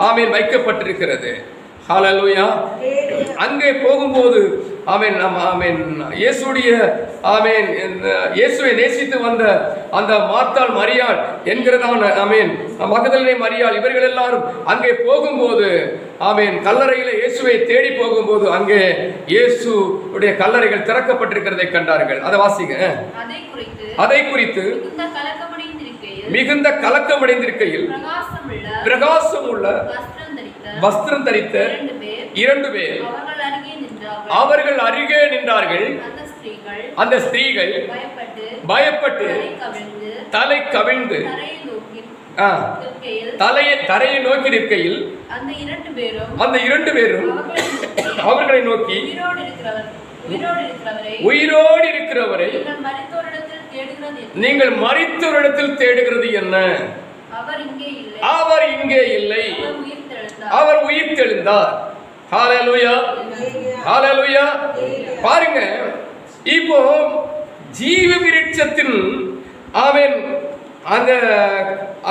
ஆமென் வைக்கப்பட்டிருக்கிறது. ஹல்லேலூயா. அங்கே போகும்போது ஆமென் ஆமென் இயேசுடைய ஆமென் இயேசுவை நேசித்து வந்த அந்த மார்த்தாள் மரியாள் என்கிறதான ஆமென் மகதலேனை மரியாள் இவர்கள் எல்லாரும் அங்கே போகும்போது ஆமென் கல்லறையில இயேசுவை தேடி போகும்போது அங்கே இயேசுடைய கல்லறைகள் திறக்கப்பட்டிருக்கிறதை கண்டார்கள். அதை வாசிங்க. அதை குறித்து மிகுந்த கலக்கமடைந்திருக்கையில் பிரகாசம் உள்ள வஸ்திரம் தரித்த 2 பேர் அவர்கள் அருகே நின்றார்கள். அந்த ஸ்திரீகள் பயப்பட்டு தலை கவிழ்ந்து தரையை நோக்கி நிற்கையில் அந்த 2 பேரும் அவர்களை நோக்கி உயிரோடு இருக்கிறவரை நீங்கள் மரித்தோரிடத்தில் தேடுகிறது என்ன? அவர் இங்கே இல்லை, அவர் உயிர்த்தெழுந்தார். ஹல்லேலூயா. ஹல்லேலூயா. பாருங்க, இப்போ ஜீவ விருட்சத்தின் ஆமென்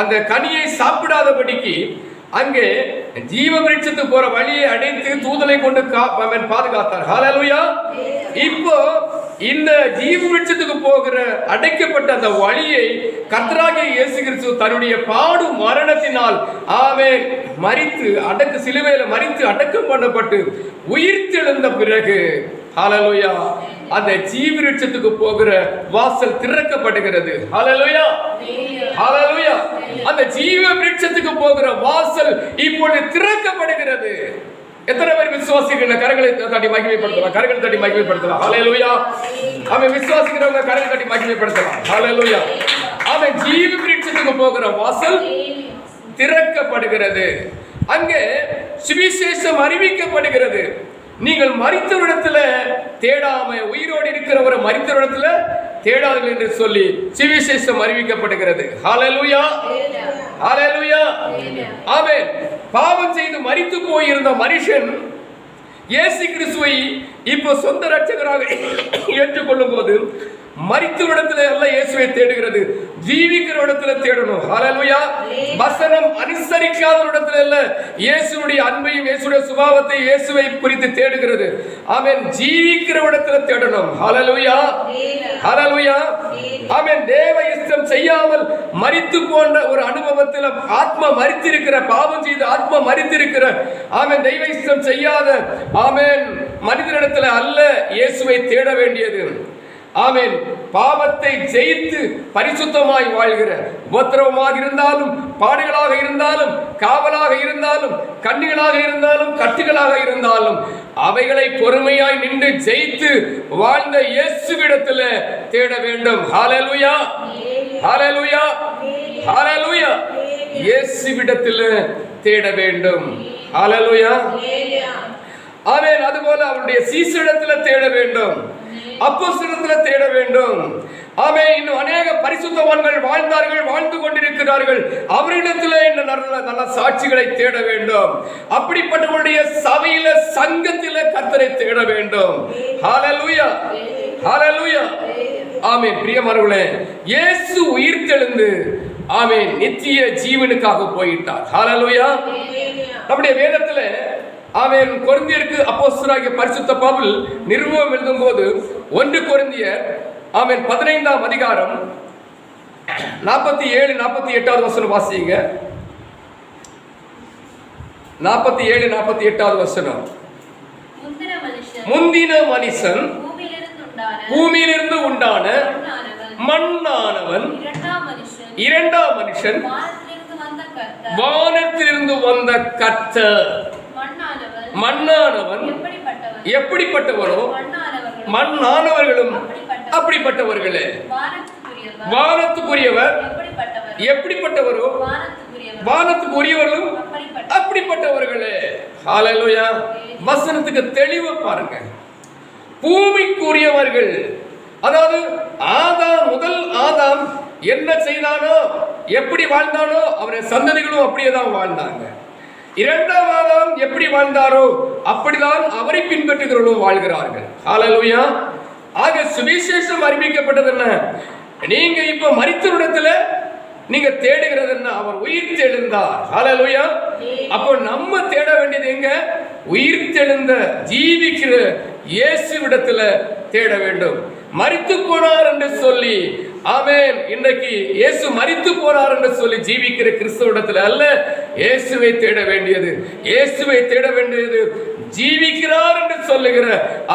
அந்த கனியை சாப்பிடாதபடிக்கு அங்கே ஜீவ விருட்சத்துக்கு போற வழியை அடைத்து தூதலை கொண்டு பாதுகாத்தார். ஹல்லேலூயா. இப்போ இந்த ஜீவ விருட்சத்துக்கு போகிற அடைக்கப்பட்ட அந்த வழியை கர்த்தராகிய இயேசு கிறிஸ்து தன்னுடைய பாடு மரணத்தினால் ஆமென் மரித்து சிலுவையில மரித்து அடக்கம் பண்ணப்பட்டு உயிர்த்தெழுந்த பிறகு ஹல்லேலூயா அந்த ஜீவ விருட்சத்துக்கு போகிற வாசல் திறக்கப்படுகிறது. ஹல்லேலூயா. ஹல்லேலூயா. அந்த ஜீவ விருட்சத்துக்கு போகிற வாசல் இப்பொழுது திறக்கப்படுகிறது. எத்தனை பேர் விசுவாசிக்கிற கரங்களை தட்டி மகிமைப்படுத்தலாம்? கரங்களை தட்டி மகிமைப்படுத்தலாம். ஹல்லேலூயா. அவன் விசுவாசிக்கிறவங்க கரங்களை தட்டி மகிமைப்படுத்தலாம். ஹல்லேலூயா. அவன் ஜீவ விருட்சத்துக்கு போகிற வாசல் திறக்கப்படுகிறது. அங்கே சுவிசேஷம் அறிவிக்கப்படுகிறது. நீங்கள் மரித்தவரிடத்துல தேடாம உயிரோடு இருக்கிறவரை மரித்தவரிடத்துல தேடாதீர்கள் என்று சொல்லி சுவிசேஷம் அறிவிக்கப்படுகிறது. ஹல்லேலூயா. ஹல்லேலூயா. ஆமென். பாவம் செய்து மரித்து போயிருந்த மனுஷன் இயேசு கிறிஸ்துவை இப்போ சொந்த இரட்சகராக ஏற்றுக்கொள்ளும் போது மரித்த இடத்துல அல்ல இயேசுவை தேடுகிறது, ஜீவிக்கிற இடத்துல தேடணும். ஹல்லேலூயா. வசனம் அனுசரிக்காத இடத்துல அல்ல இயேசுடைய அன்பையும் இயேசுடைய சுபாவத்தை இயேசுவை குறித்து தேடுகிறது. ஆமென். ஜீவிக்கிற இடத்துல தேடணும். ஹல்லேலூயா. ஹல்லேலூயா. ஆமென். தேவ இஷ்டம் செய்யாமல் மரித்து போன்ற ஒரு அனுபவத்தில் ஆத்மா மரித்திருக்கிற, பாவம் செய்து ஆத்மா மரித்திருக்கிற, ஆமென், தெய்வ இஷ்டம் செய்யாத ஆமென் மனிதனிடத்துல அல்ல இயேசுவை தேட வேண்டியது. ஆமென். பாவத்தை ஜெயித்து பரிசுத்தமாய் வாழ்கிற, உபத்திரவமாக இருந்தாலும், பாடுகளாக இருந்தாலும், காவலாக இருந்தாலும், கண்ணிகளாக இருந்தாலும், கட்டுகளாக இருந்தாலும் அவைகளை பொறுமையாய் நின்று ஜெயித்து வாழ்ந்த இயேசுவிடத்துல தேட வேண்டும். ஹல்லேலூயா. ஹல்லேலூயா. ஹல்லேலூயா. இயேசுவிடத்துல தேட வேண்டும். ஹல்லேலூயா. ஆமென். அதுபோல அவருடைய சீசரிடத்துல தேட வேண்டும், அப்போஸ்தலரிடத்தில் தேட வேண்டும். ஆமென். இன்னும் அநேக பரிசுத்தவான்கள் வாழ்ந்தார்கள், வாழ்ந்து கொண்டிருக்கிறார்கள். அவரிடத்தில் இந்த நல்ல சாட்சிகளை தேட வேண்டும். அப்படிப்பட்டவருடைய சபையில, சங்கத்தில கர்த்தரை தேட வேண்டும். ஹல்லேலூயா. ஹல்லேலூயா. ஆமென். பிரியமானவர்களே, இயேசு உயிர்த்தெழுந்து ஆமென் நித்திய ஜீவனுக்காக போயிட்டார். ஹல்லேலூயா. நம்முடைய வேதத்துல அவன் கொரிந்தியருக்கு அப்போஸ்தலனாகிய பரிசுத்த பவுல் நிருபம் எழுதும் போது 1 கொரிந்தியர் அவன் 15ஆம் அதிகாரம் 47-48 வசனம் வாசிங்க. 47-48 வசனம். முந்தின மனுஷன் பூமியிலிருந்து உண்டான மண்ணானவன், இரண்டாம் மனுஷன் வானத்திலிருந்து வந்த கர்த்தர். மண்ணானவன் எப்படிப்பட்டவரோ மண்ணானவர்களும் அப்படிப்பட்டவர்களே. வானத்துக்குரியவர் எப்படிப்பட்டவரோ வானத்துக்குரியவர்களும் அப்படிப்பட்டவர்களே. ஹல்லேலூயா. வசனத்துக்கு தெளிவா பாருங்க. பூமிக்குரியவர்கள், அதாவது ஆதாம், முதல் ஆதாம் என்ன செய்தானோ, எப்படி வாழ்ந்தானோ அவருடைய சந்ததிகளும் அப்படியே தான் வாழ்ந்தாங்க. இரண்டாம் ஆதாம் எப்படி வாழ்ந்தாரோ அப்படிதான் அவரை பின்பற்றுகிறவர்களும் வாழ்கிறார்கள். ஹல்லேலூயா. ஆக சுவிசேஷம் அறிவிக்கப்பட்டது என்ன? நீங்க இப்ப மரித்தவரிடத்துல நீங்க தேடுகிறது என்ன? அவர் உயிர் தெழுந்தார். ஹல்லேலூயா. அப்போ நம்ம தேட வேண்டியது எங்க? உயிர் தெழுந்த ஜீவிக்கிற இயேசுவிடத்துல தேட வேண்டும். மரித்து போனார் என்று சொல்லி, ஆமென், இன்றைக்கு இயேசு மரித்து போனார் என்று சொல்லி ஜீவிக்கிற கிறிஸ்துவிடத்துல அல்ல, இயேசுவை தேட வேண்டியது. இயேசுவை தேட வேண்டியது ஜீவிக்கிறார் என்று சொல்லுகிற,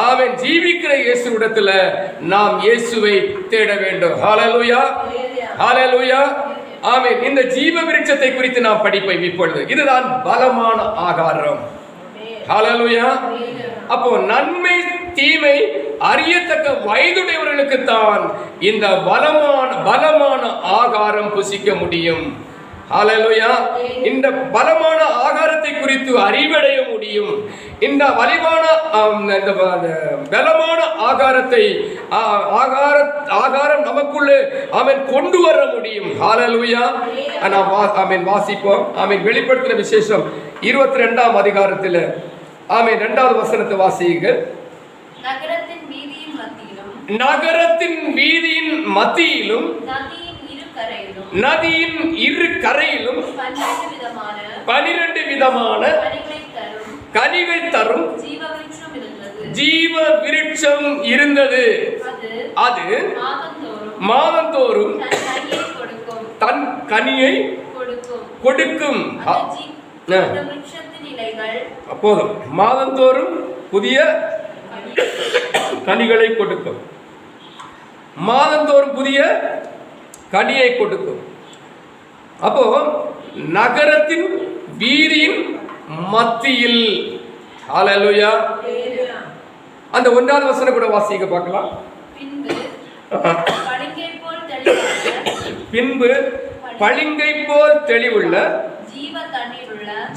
ஆமென், ஜீவிக்கிற இயேசுவிடத்துல நாம் இயேசுவை தேட வேண்டும். ஹல்லேலூயா. ஹல்லேலூயா. ஆமென். இந்த ஜீவ விருட்சத்தை குறித்து நாம் படிப்போம் இப்பொழுது. இதுதான் பலமான ஆகாரம். ஹல்லேலூயா. அப்போ நன்மை தீமை அறியத்தக்க வயதுடையவர்களுக்கு தான் இந்த பலமான ஆகாரம் புசிக்க முடியும். ஹல்லேலூயா. இந்த பலமான ஆகாரத்தை குறித்து அறிவடைய முடியும். இந்த பலமான ஆகாரத்தை ஆகாரம் நமக்குள்ளே அவன் கொண்டு வர முடியும். ஹல்லேலூயா. நாம் வாசிப்போம். அவன் வெளிப்படுத்தின விசேஷம் 22ஆம் அதிகாரத்தில் ஆமென் 2வது வசனத்தை வாசியுங்கள். நகரத்தின் வீதியின் மத்தியிலும் நதியின் இரு கரையிலும் 12 விதமான கனிகள் தரும் ஜீவ விருட்சம் இருந்தது. அது மாதந்தோறும் தன் கனியை கொடுக்கும். அப்போதும் மாதந்தோறும் புதிய கனிகளை கொடுக்கும். மாதந்தோறும் புதிய கனியை கொடுக்கும். அப்போ நகரத்தின் வீதியின் மத்தியில். ஹல்லேலூயா. அந்த 1வது வசனம் கூட வாசிக்க பார்க்கலாம். பின்பு பளிங்கை போல் தெளிவுள்ள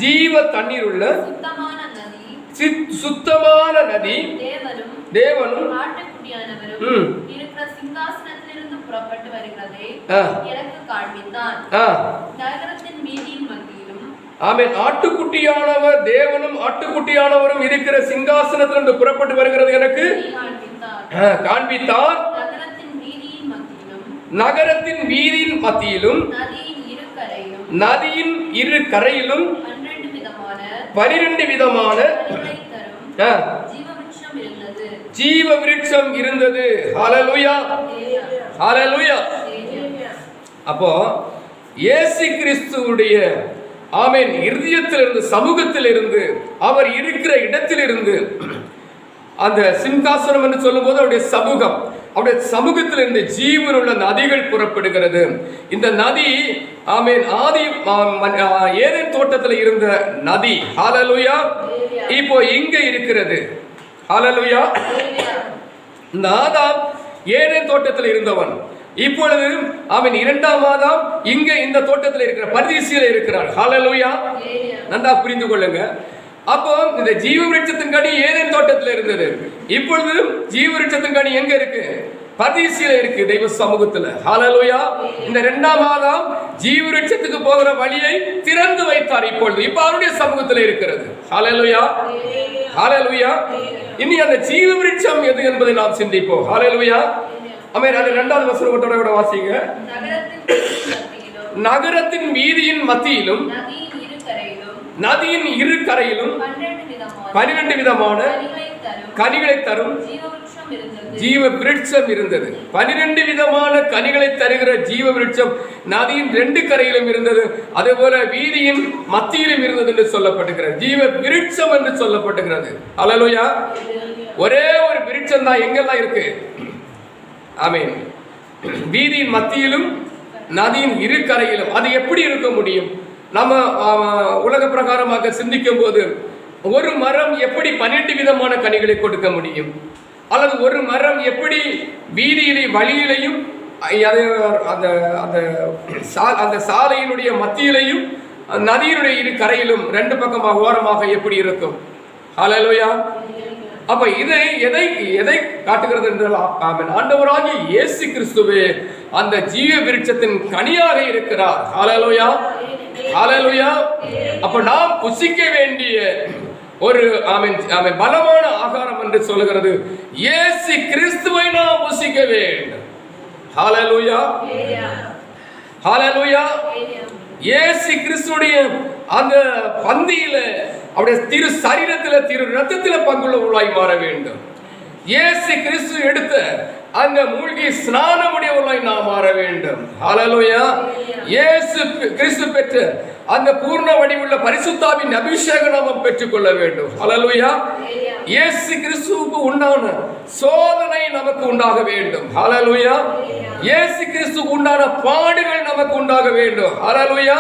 ஜீவ தண்ணீருள்ள சுத்தமான நதி தேவனும் சிங்காசனத்திலிருந்து புறப்பட்டு வருகிறதை எனக்கு காண்பித்தான். நகரத்தின் வீதியின் மத்தியிலும் ஆமென் ஆட்டுக்குட்டியானவர் தேவனும் ஆட்டுக்குட்டியானவரும் இருக்கிற சிங்காசனத்திலிருந்து புறப்பட்டு வருகிறது எனக்கு காண்பித்தான். நகரத்தின் வீதியின் மத்தியிலும் நதியின் இரு கரையிலும் 12 விதமான ஜீவ விருட்சம் இருந்தது. ஹல்லேலூயா. ஹல்லேலூயா. அப்போ இயேசு கிறிஸ்துவுடைய ஆமென் இருதயத்திலிருந்து, சமூகத்திலிருந்து, அவர் இருக்கிற இடத்திலிருந்து, அந்த சிங்காசனம் என்று சொல்லும் போது அவருடைய சமூகம், அவருடைய சமூகத்திலிருந்து ஜீவனுள்ள நதிகள் புறப்படுகிறது. இந்த நதி ஆமென் ஆதி ஏதேன் தோட்டத்தில் இருந்த நதி. ஹல்லேலூயா. இப்போ இங்க இருக்கிறது. ஹல்லேலூயா. இந்த ஆதாம் ஏதேன் தோட்டத்தில் இருந்தவன். இப்பொழுது அவன் 2ஆம் ஆதாம் இங்க இந்த தோட்டத்தில் இருக்கிற பரதீசில் இருக்கிறார். ஹல்லேலூயா. நன்றா புரிந்து கொள்ளுங்க. அப்போ இந்த ஜீவ விருட்சத்தின் கனி ஏதேன் தோட்டத்தில் இருந்தது. இப்பொழுது ஜீவ விருட்சத்தின் கனி எங்க இருக்கு? பரதீசில இருக்கு, தெய்வ சமூகத்துல. ஹல்லேலூயா. இந்த 2ஆம் ஆதாம் ஜீவ விருட்சத்துக்கு போகிற வழியை திறந்து வைத்தார். இப்பொழுது இப்ப அவருடைய சமூகத்தில் இருக்கிறது. ஹல்லேலூயா. ஹல்லேலூயா. இனி அந்த ஜீவ விருட்சம் எது என்பதை நாம் சிந்திப்போம். ஹல்லேலூயா. ஆமென். அது 2வது வசனத்தோட கூட வாசிங்க. நகரத்தின் வீதியின் மத்தியிலும் நதியின் இரு கரையிலும் 12 விதமான கனிகளை தரும் ஜீவ விருட்சம் இருந்தது. 12 விதமான கனிகளை தருகிற ஜீவ விருட்சம் நதியின் 2 கரையிலும் இருந்தது. அதே போல வீதியின் மத்தியிலும் இருந்தது என்று சொல்லப்பட்டிருக்கிறது. ஜீவ விருட்சம் என்று சொல்லப்பட்டிருக்கிறது. அல்லேலூயா. ஒரே ஒரு விருட்சம் தான் எங்கெல்லாம் இருக்கு? ஆமென். வீதியின் மத்தியிலும் நதியின் இரு கரையிலும். அது எப்படி இருக்க முடியும்? நம்ம உலக பிரகாரமாக சிந்திக்கும் போது ஒரு மரம் எப்படி 12 விதமான கனிகளை கொடுக்க முடியும்? அல்லது ஒரு மரம் எப்படி வீதியிலே வழியிலையும் அந்த சாலையினுடைய மத்தியிலையும் நதியினுடைய இரு கரையிலும் 2 பக்கமாக ஓரமாக எப்படி இருக்கும்? ஹல்லேலூயா. அப்ப இதை எதை காட்டுகிறது என்றால் ஆண்டவராகிய இயேசு கிறிஸ்துவே அந்த ஜீவ விருட்சத்தின் கனியாக இருக்கிறார். ஹல்லேலூயா, ஹல்லேலூயா. அப்ப நாம் புசிக்க வேண்டிய ஒரு பலமான ஆகாரம் என்று சொல்லுகிறது இயேசு கிறிஸ்துவை நாம் புசிக்க வேண்டும். ஹல்லேலூயா, ஹல்லேலூயா. இயேசு கிறிஸ்துடைய அந்த பந்தியில அவருடைய திரு சரீரத்தில் திரு ரத்தத்தில் பங்குள்ளவர்களாய் மாற வேண்டும். இயேசு கிறிஸ்து எடுத்த அந்த மூழ்கி ஸ்நானமுடையவர்களாய் நாம் மாற வேண்டும். ஹல்லேலூயா. இயேசு கிறிஸ்து பெற்ற அந்த பூர்ண வடிவுள்ள பரிசுத்தாவின் அபிஷேக நாமம் பெற்றுக்கொள்ள வேண்டும். ஹல்லேலூயா. இயேசு கிறிஸ்துவுக்கு உண்டான சோதனை நமக்கு உண்டாக வேண்டும். ஹல்லேலூயா. இயேசு கிறிஸ்துவுக்கு உண்டான பாடுகள் நமக்கு உண்டாக வேண்டும். ஹல்லேலூயா.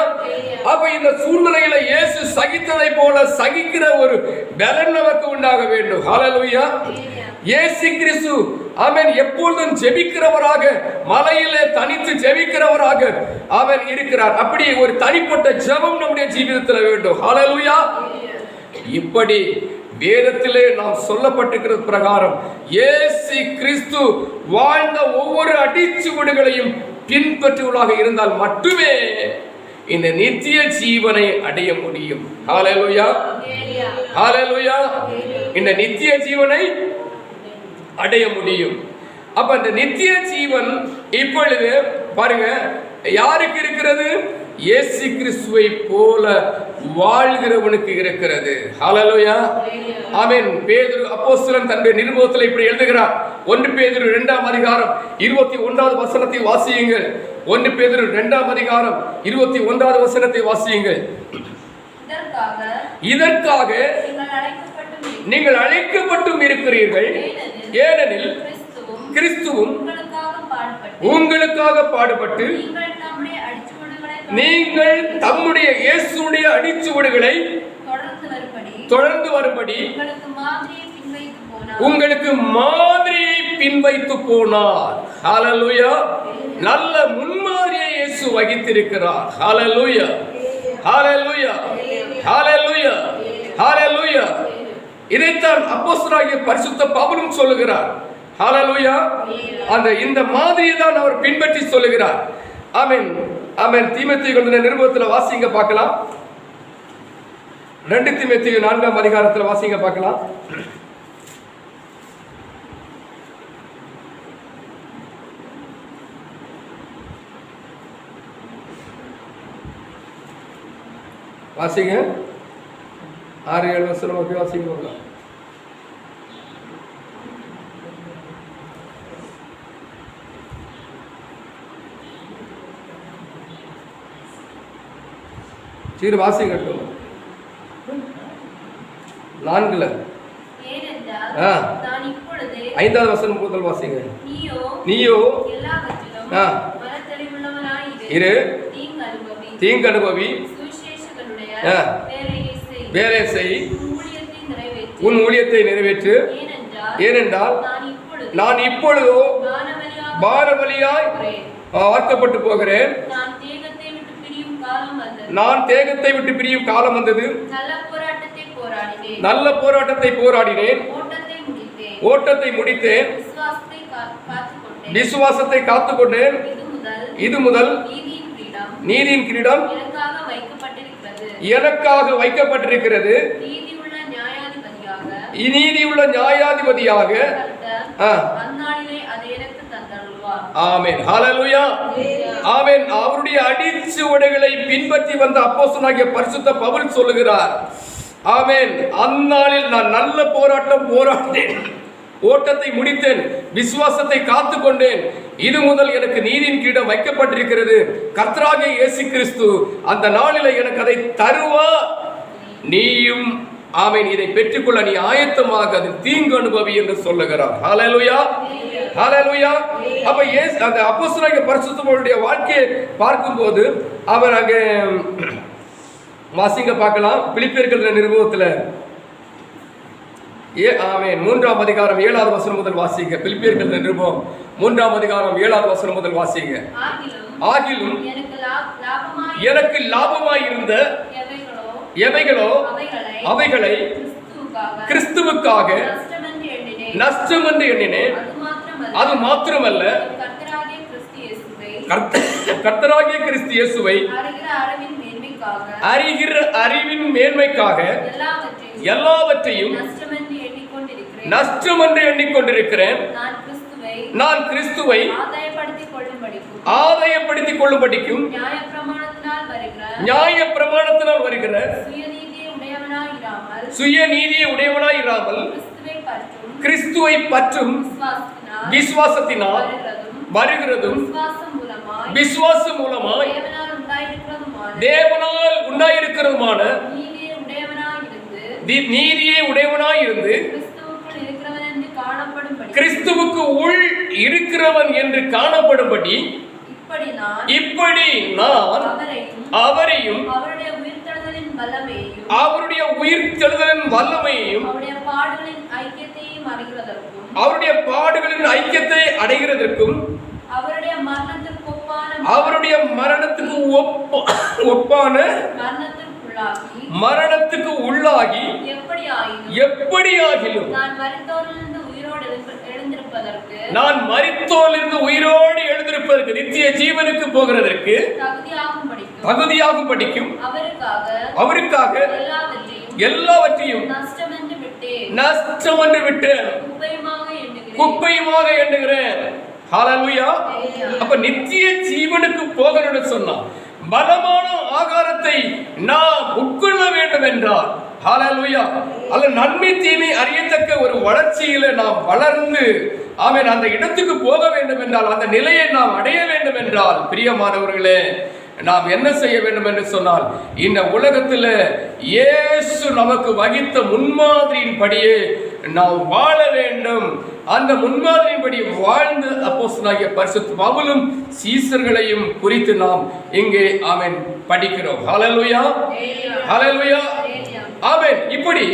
அப்ப இந்த சூழ்நிலையில இயேசு சகித்ததை போல சகிக்கிற ஒரு பலன் நமக்கு உண்டாக வேண்டும். ஹல்லேலூயா. இயேசு கிறிஸ்து அவன் எப்பொழுதும் ஜெபிக்கிறவராக, மலையிலே தனித்து ஜெபிக்கிறவராக அவன் இருக்கிறார். அப்படி ஒரு தனிப்பட்ட ஜெபம் நம்முடைய ஜீவிதத்தில் வேண்டும். ஹல்லேலூயா. இப்படி வேதத்திலே நாம் சொல்லப்பட்டிருக்கிற பிரகாரம் இயேசு கிறிஸ்து வாழ்ந்த ஒவ்வொரு அடிச்சுவடுகளையும் பின்பற்றுவதாக இருந்தால் மட்டுமே இந்த நித்திய ஜீவனை அடைய முடியும். ஹல்லேலூயா, ஹல்லேலூயா. இந்த நித்திய ஜீவனை அடைய முடியும். அப்ப அந்த நித்திய ஜீவன் இப்பொழுது பாருங்க யாருக்கு இருக்கிறது? இயேசு கிறிஸ்துவை போல வாழ்கிறவனுக்கு இருக்கிறது. ஹல்லேலூயா, ஆமென். பேதுரு அப்போஸ்தலன் தன்னுடைய நிருபத்தில் இப்படி எழுதுகிறார். 1 பேதுரு 2ஆம் அதிகாரம் 21வது வசனத்தை வாசியுங்கள். 1 பேதுரு 2ஆம் அதிகாரம் 21வது வசனத்தை வாசியுங்கள். இதற்காக நீங்கள் அழைக்கப்பட்டும் இருக்கிறீர்கள், ஏனெனில் கிறிஸ்துவும் உங்களுக்காக பாடுபட்டு நீங்கள் தம்முடைய இயேசுடைய அடிச்சுவடுகளை தொடர்ந்து வரும்படி உங்களுக்கு மாதிரியை பின்வைத்து போனார். ஹல்லேலூயா. நல்ல முன்மாதிரியை இயேசு வகித்திருக்கிறார். ஹல்லேலூயா, ஹல்லேலூயா, ஹல்லேலூயா, ஹல்லேலூயா. இதைத்தான் அப்போஸ்தலனாகிய பரிசுத்த பவுலும் சொல்லுகிறார். ஹல்லேலூயா. இந்த மாதிரியை தான் அவர் பின்பற்றி சொல்லுகிறார். ஆமென், ஆமென். தீமோத்தேயு எழுதின நிருபத்தில் வாசிங்க பார்க்கலாம். 2 தீமோத்தேயு 4ஆம் அதிகாரத்தில் வாசிங்க பார்க்கலாம். வாசிங்க. 6-7 வசனம் வாசிங்க பார்க்கலாம். சீர் வாசிக்கட்டும். 4ல 5வது வசனம் முதல் வாசிங்க. நீயோ இரு தீங்கு அனுபவி, வேலை செய், உன் ஊழியத்தை நிறைவேற்று. ஏனென்றால் நான் இப்பொழுதோ பாரபலியாய் வார்க்கப்பட்டு போகிறேன். நான் தேகத்தை விட்டு பிரியும் காலம் வந்தது. நல்ல போராட்டத்தை போராடினேன், ஓட்டத்தை முடித்தேன், விசுவாசத்தை காத்துக்கொண்டேன். இது முதல் நீதியின் கிரீடம் எனக்காக வைக்கப்பட்டிருக்கிறது. நீதியுள்ள நியாயாதிபதியாக ஆமென். ஹல்லேலூயா. ஆமென். அவருடைய அடிச்சுவடுகளை பின்பற்றி வந்த அப்போஸ்தலனாகிய பரிசுத்த பவுல் சொல்லுகிறார், ஆமென், அந்நாளில் நான் நல்ல போராட்டம் போராடினேன், ஓட்டத்தை முடித்தேன், விசுவாசத்தை காத்து கொண்டேன், இது முதல் எனக்கு நீதியின் கிரீடம் வைக்கப்பட்டிருக்கிறது. கர்த்தராகிய இயேசு கிறிஸ்து அந்த நாளில் எனக்கு அதை தருவா, நீயும் ஆமென் இதை பெற்றுக்கொள்ள நீ ஆயத்தமாக, அது தீங்கு அனுபவி என்று சொல்லுகிறார். ஹல்லேலூயா, ஹல்லேலூயா. அப்ப அந்த அப்போஸ்தலனாகிய பரிசுத்த பவுலுடைய வாழ்க்கையை பார்க்கும்போது அவர் அங்கே வாசிங்க பார்க்கலாம். பிலிப்பியர்கள் நிருபத்தில் ஆமென் 3ஆம் அதிகாரம் 7வது வசனம் முதல் வாசிங்க. பிலிப்பியர்கள் நிருபம் 3ஆம் அதிகாரம் 7வது வசனம் முதல் வாசிங்க. ஆகிலும் எனக்கு லாபமாயிருந்த எவைகளோ அவைகளை கிறிஸ்துவுக்காக நஷ்டம் என்று எண்ணினேன். அது மாத்திரமல்ல, கர்த்தராகிய கிறிஸ்து இயேசுவை அறிகிற அறிவின் மேன்மைக்காக எல்லாவற்றையும் நஷ்டம் என்று எண்ணிக்கொண்டிருக்கிறேன். நான் கிறிஸ்துவை ஆதாயப்படுத்திக் கொள்ளும்படிக்கும் நியாய பிரமாணத்தினால் வருகிற சுயநீதியை உடையவனாயிராமல் கிறிஸ்துவை பற்றும் விசுவாசத்தினால் வருகிறதும் விசுவாசம் மூலமாய் தேவனால் உண்டாயிருக்கிறதுமான நீதியை உடையவனாய் இருந்து கிறிஸ்துவுக்கு உள் இருக்கிறவன் என்று காணப்படும்படி இப்படி நான் அவரையும் அவருடைய உயிர்த்தெழுதலின் வல்லமையையும் அவருடைய பாடுகளின் ஐக்கியத்தை அடைகிறதற்கும் அவருடைய மரணத்துக்கு ஒப்பான மரணத்துக்கு உள்ளாகி எப்படியாகிலும் நான் மரித்தோரிலிருந்து உயிரோடு எழுந்திருப்பதற்கு நித்திய ஜீவனுக்கு போகிறதற்கு தகுதியாகும் படிக்கும் அவருக்காக எல்லாவற்றையும் நஷ்டம் என்று விட்டு குப்பையுமாக எண்ணுகிறேன். ஹல்லேலூயா. அப்ப நித்திய ஜீவனுக்கு போகணும்னு சொன்னா பலமான ஆகாரத்தை நாம் உட்கொள்ள வேண்டும் என்றால், ஹல்லேலூயா, அல்ல நன்மை தீமை அறியத்தக்க ஒரு வளர்ச்சியில நாம் வளர்ந்து ஆமென் அந்த இடத்துக்கு போக வேண்டும் என்றால், அந்த நிலையை நாம் அடைய வேண்டும் என்றால், பிரியமானவர்களே, நாம் என்ன செய்ய வேண்டும் என்று சொன்னால், இந்த உலகத்தில் இயேசு நமக்கு வகித்த முன்மாதிரியின் படியே நாம் வாழ வேண்டும். அந்த முன்மாதிரியின்படி வாழ்ந்து அப்போஸ்தலனாகிய பரிசுத்த பவுலும் சீசர்களையும் குறித்து நாம் இங்கே ஆமென் படிக்கிறோம். ஹல்லேலூயா, ஹல்லேலூயா, ஆமென். இப்படி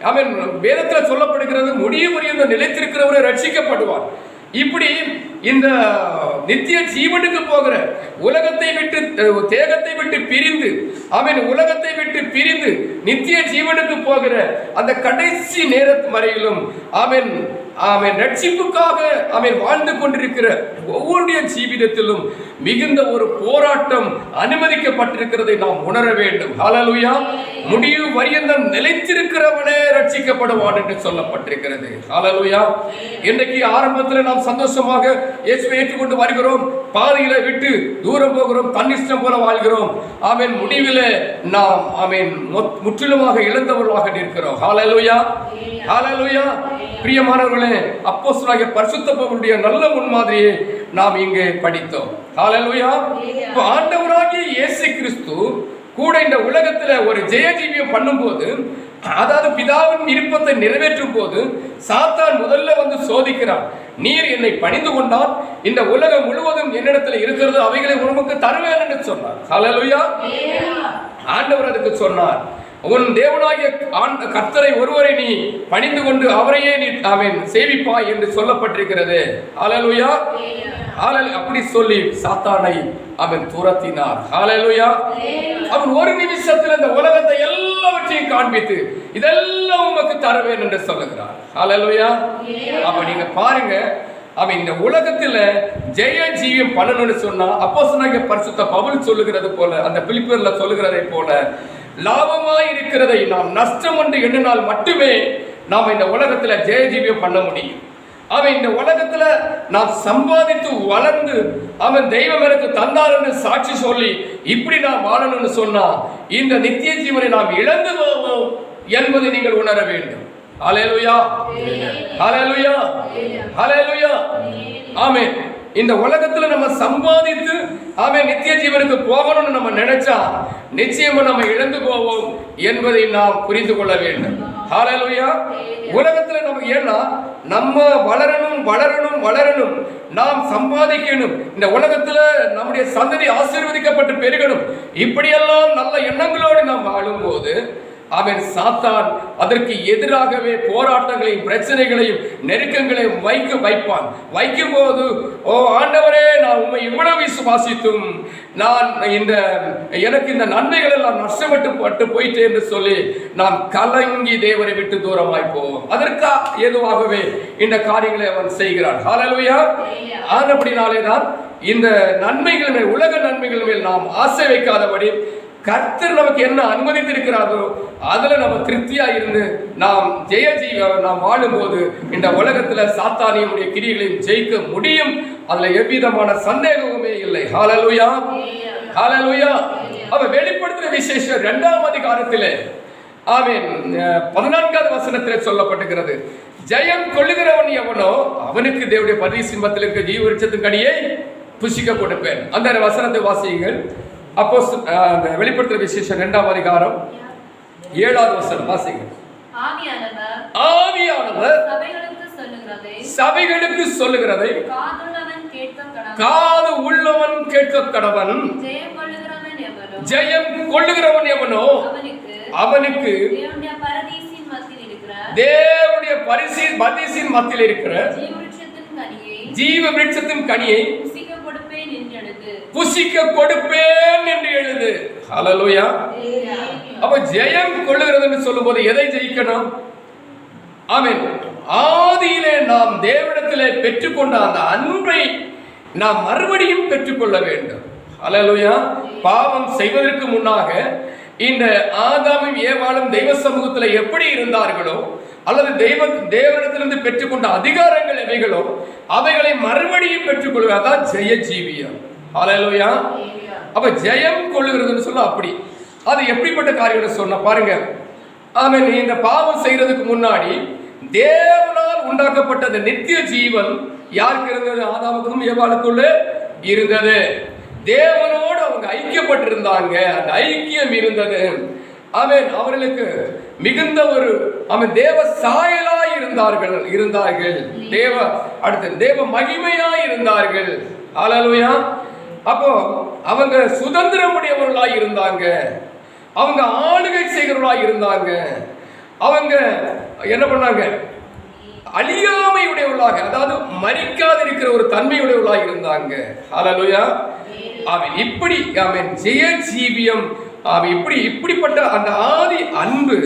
ஆமென் வேதத்தில் சொல்லப்படுகிறது, முடிவு பரியந்தம் நிலைத்திருக்கிறவரை ரட்சிக்கப்படுவார். இப்படி இந்த நித்திய ஜீவனுக்கு போகிற உலகத்தை விட்டு தேகத்தை விட்டு பிரிந்து அவன் உலகத்தை விட்டு பிரிந்து நித்திய ஜீவனுக்கு போகிற அந்த கடைசி நேரத்து வரையிலும் அவன் அவன் ரட்சிப்புக்காக அவன் வாழ்ந்து கொண்டிருக்கிற ஒவ்வொருடைய ஜீவிதத்திலும் மிகுந்த ஒரு போராட்டம் அனுமதிக்கப்பட்டிருக்கிறதை நாம் உணர வேண்டும். ஹல்லேலூயா. முடிவு வரியந்தம் நிலைத்திருக்கிறவனே ரட்சிக்கப்படுவான் என்று சொல்லப்பட்டிருக்கிறது. ஹல்லேலூயா. இன்றைக்கு ஆரம்பத்தில் நாம் சந்தோஷமாக இயேசுவை ஏற்றுக்கொண்டு வருகிறோம், பாதையில விட்டு தூரம் போகிறோம், தன்னிஷ்டம் போல வாழ்கிறோம். அவன் முடிவில் நாம் அவன் முற்றிலுமாக இழந்தவர்களாக இருக்கிறோம். ஹல்லேலூயா, ஹல்லேலூயா. பிரியமானவர்களே, அப்போஸ்தலனாகிய பரிசுத்த பவுலுடைய நல்ல முன்மாதிரியை நாம் இங்கே படித்தோம். ஹல்லேலூயா. ஆண்டவராகிய இயேசு கிறிஸ்து கூட இந்த உலகத்துல ஒரு ஜெயஜீவியம் பண்ணும்போது, அதாவது பிதாவின் விருப்பத்தை நிறைவேற்றும் போது சாத்தான் முதல்ல வந்து சோதிக்கிறான். நீர் என்னை பணிந்து கொண்டால் இந்த உலகம் முழுவதும் என்னிடத்தில் இருக்கிறது, அவைகளை உனக்கு தருவேன் என்று சொன்னார். ஹல்லேலூயா. ஆண்டவர் அதுக்கு சொன்னார், உன் தேவனாகிய கர்த்தரை ஒருவரை நீ பணிந்து கொண்டு அவரையே நீ அவன் சேவிப்பாய் என்று சொல்லப்பட்டிருக்கிறது. ஹல்லேலூயா. அப்படி சொல்லி சாத்தானை அவன் துரத்தினார். ஹல்லேலூயா. அவன் ஒரு நிமிஷத்தில் இந்த உலகத்தை எல்லாவற்றையும் காண்பித்து இதெல்லாம் உமக்கு தருவேன் என்று சொல்லுகிறார். ஹல்லேலூயா. அப்ப நீங்க பாருங்க, அவன் இந்த உலகத்துல ஜெய ஜீவியம் பண்ணணும்னு சொன்னா அப்போஸ்தலனாகிய பரிசுத்த பவுல் சொல்லுகிறது போல, அந்த பிலிப்பியர்ல சொல்லுகிறதை போல, லாபமாய் இருக்கிறதை நாம் நஷ்டம் என்று எண்ணினால் மட்டுமே நாம் இந்த உலகத்துல ஜெய ஜீவியம் பண்ண முடியும். அவன் இந்த உலகத்துல நாம் சம்பாதித்து வளர்ந்து அவன் தெய்வம் எனக்கு தந்தார் என்று சாட்சி சொல்லி இப்படி நாம் வாழணும்னு சொன்னா இந்த நித்திய ஜீவனை நாம் இழந்து போவோம் என்பதை நீங்கள் உணர வேண்டும். ஹல்லேலூயா, ஹல்லேலூயா, ஹல்லேலூயா, ஆமென். இந்த உலகத்துல நம்ம சம்பாதித்து அவன் நித்திய ஜீவனுக்கு போகணும்னு நம்ம நினைச்சா நிச்சயமா நம்ம இழந்து போவோம் என்பதை நாம் புரிந்து கொள்ள வேண்டும். ஹல்லேலூயா. உலகத்துல நமக்கு ஏன்னா நம்ம வளரணும் வளரணும் வளரணும், நாம் சம்பாதிக்கணும், இந்த உலகத்துல நம்முடைய சந்ததி ஆசீர்வதிக்கப்பட்டு பெருகணும், இப்படியெல்லாம் நல்ல எண்ணங்களோடு நாம் வாழும்போது அவன் சாத்தான் அதற்கு எதிராகவே போராட்டங்களையும் பிரச்சனைகளையும் நெருக்கங்களையும் வைப்பான். வைக்கும் போது ஓ ஆண்டவரே, நான் உண்மை இவ்வளவு விசுவாசித்தும் நான் எனக்கு இந்த நன்மைகள் எல்லாம் நஷ்டப்பட்டு போயிட்டே என்று சொல்லி நாம் கலங்கி தேவரை விட்டு தூரமாய் போவோம். அதற்கு ஏதுவாகவே இந்த காரியங்களை அவன் செய்கிறான். ஹல்லேலூயா. ஆனபடினாலே தான் இந்த நன்மைகள் மேல், உலக நன்மைகள் மேல் நாம் ஆசை வைக்காதபடி கர்த்தர் நமக்கு என்ன அனுமதித்திருக்கிறாரோ அதுல நம்ம திருப்தியா இருந்து நாம் நாம் வாழும்போது இந்த உலகத்துல சாத்தானியமுடைய கிரியைகளையும் ஜெயிக்க முடியும். அதுல எவ்விதமான சந்தேகமுமே இல்லை. ஹல்லேலூயா, ஹல்லேலூயா. அவ வெளிப்படுத்துற விசேஷம் 2ஆம் அதிகாரத்திலே ஆமென் 14வது வசனத்திலே சொல்லப்பட்டிருக்கிறது. ஜெயம் கொள்ளுகிறவன் எவனோ அவனுக்கு தேவனுடைய பரிசிம்பத்தில் இருக்க ஜீவ விருட்சத்தின் கனியை புசிக்க கொடுப்பேன். அந்த வசனத்தை வாசியுங்கள். அப்போ வெளிப்படுத்துற விசேஷம் 2ஆம் அதிகாரம் 7வது வசனம் வாசிங்க. ஆவியானவர் சபைகளுக்கு சொல்லுகிறதை காது உள்ளவன் கேட்க கடவன். ஜெயம் கொள்ளுகிறவன் எவனோ அவனுக்கு தேவனுடைய பரதீசின் மத்தியில் இருக்கிற ஜீவ விருட்சத்தின் கனியை புசிக்க கொடுப்பேன் என்று எழுது. ஹல்லேலூயா. அப்ப ஜெயம் கொள்ளுகிறதுன்னு சொல்லும்போது எதை ஜெயிக்கணும்? ஆமென். ஆதியிலே நாம் தேவனிடத்திலே பெற்றுக்கொண்ட அந்த அன்பை நாம் மறுபடியும் பெற்றுக்கொள்ள வேண்டும். ஹல்லேலூயா. பாவம் செய்வதற்கு முன்னாக இந்த ஆதாமும் ஏவாளும் தெய்வ சமூகத்தில் எப்படி இருந்தார்களோ அல்லது தேவனிடத்திலிருந்து பெற்றுக்கொண்ட அதிகாரங்கள் எவைகளோ அவைகளை மறுபடியும் பெற்றுக்கொள்வது அதான் ஜெய ஜீவியம். ஹல்லேலூயா. அப்ப ஜெயம் கொள்ளுகிறதுன்னு சொல்ல அப்படி அது எப்படிப்பட்ட காரியம் சொன்ன பாருங்க. ஆமென். இந்த பாவம் செய்யறதுக்கு முன்னாடி தேவனால் உண்டாக்கப்பட்ட அந்த நித்திய ஜீவன் யாருக்கு இருந்தது? ஆதாமுக்கும் ஏவாளுக்குள்ள இருந்தது. தேவனோடு அவங்க ஐக்கியப்பட்டிருந்தாங்க. அந்த ஐக்கியம் இருந்தது. ஆமென். அவர்களுக்கு மிகுந்த ஒரு தேவ சாயலாய் இருந்தார்கள். தேவ மகிமையாய் இருந்தார்கள். ஹல்லேலூயா. அப்போ அவங்க சுதந்திரமுடையவர்களாய் இருந்தாங்க. அவங்க ஆளுகை செய்கிறவர்களாய் இருந்தாங்க. அவங்க என்ன பண்ணாங்க? அழியாமையுடையவர்களாக, அதாவது மரிக்காதிருக்கிற ஒரு தன்மையுடையவர்களாக இருந்தாங்க. ஹல்லேலூயா. ஆமென். இப்படி ஆமென் ஜெய ஜீவியம் இப்படிப்பட்ட அந்த ஆதி அன்பு,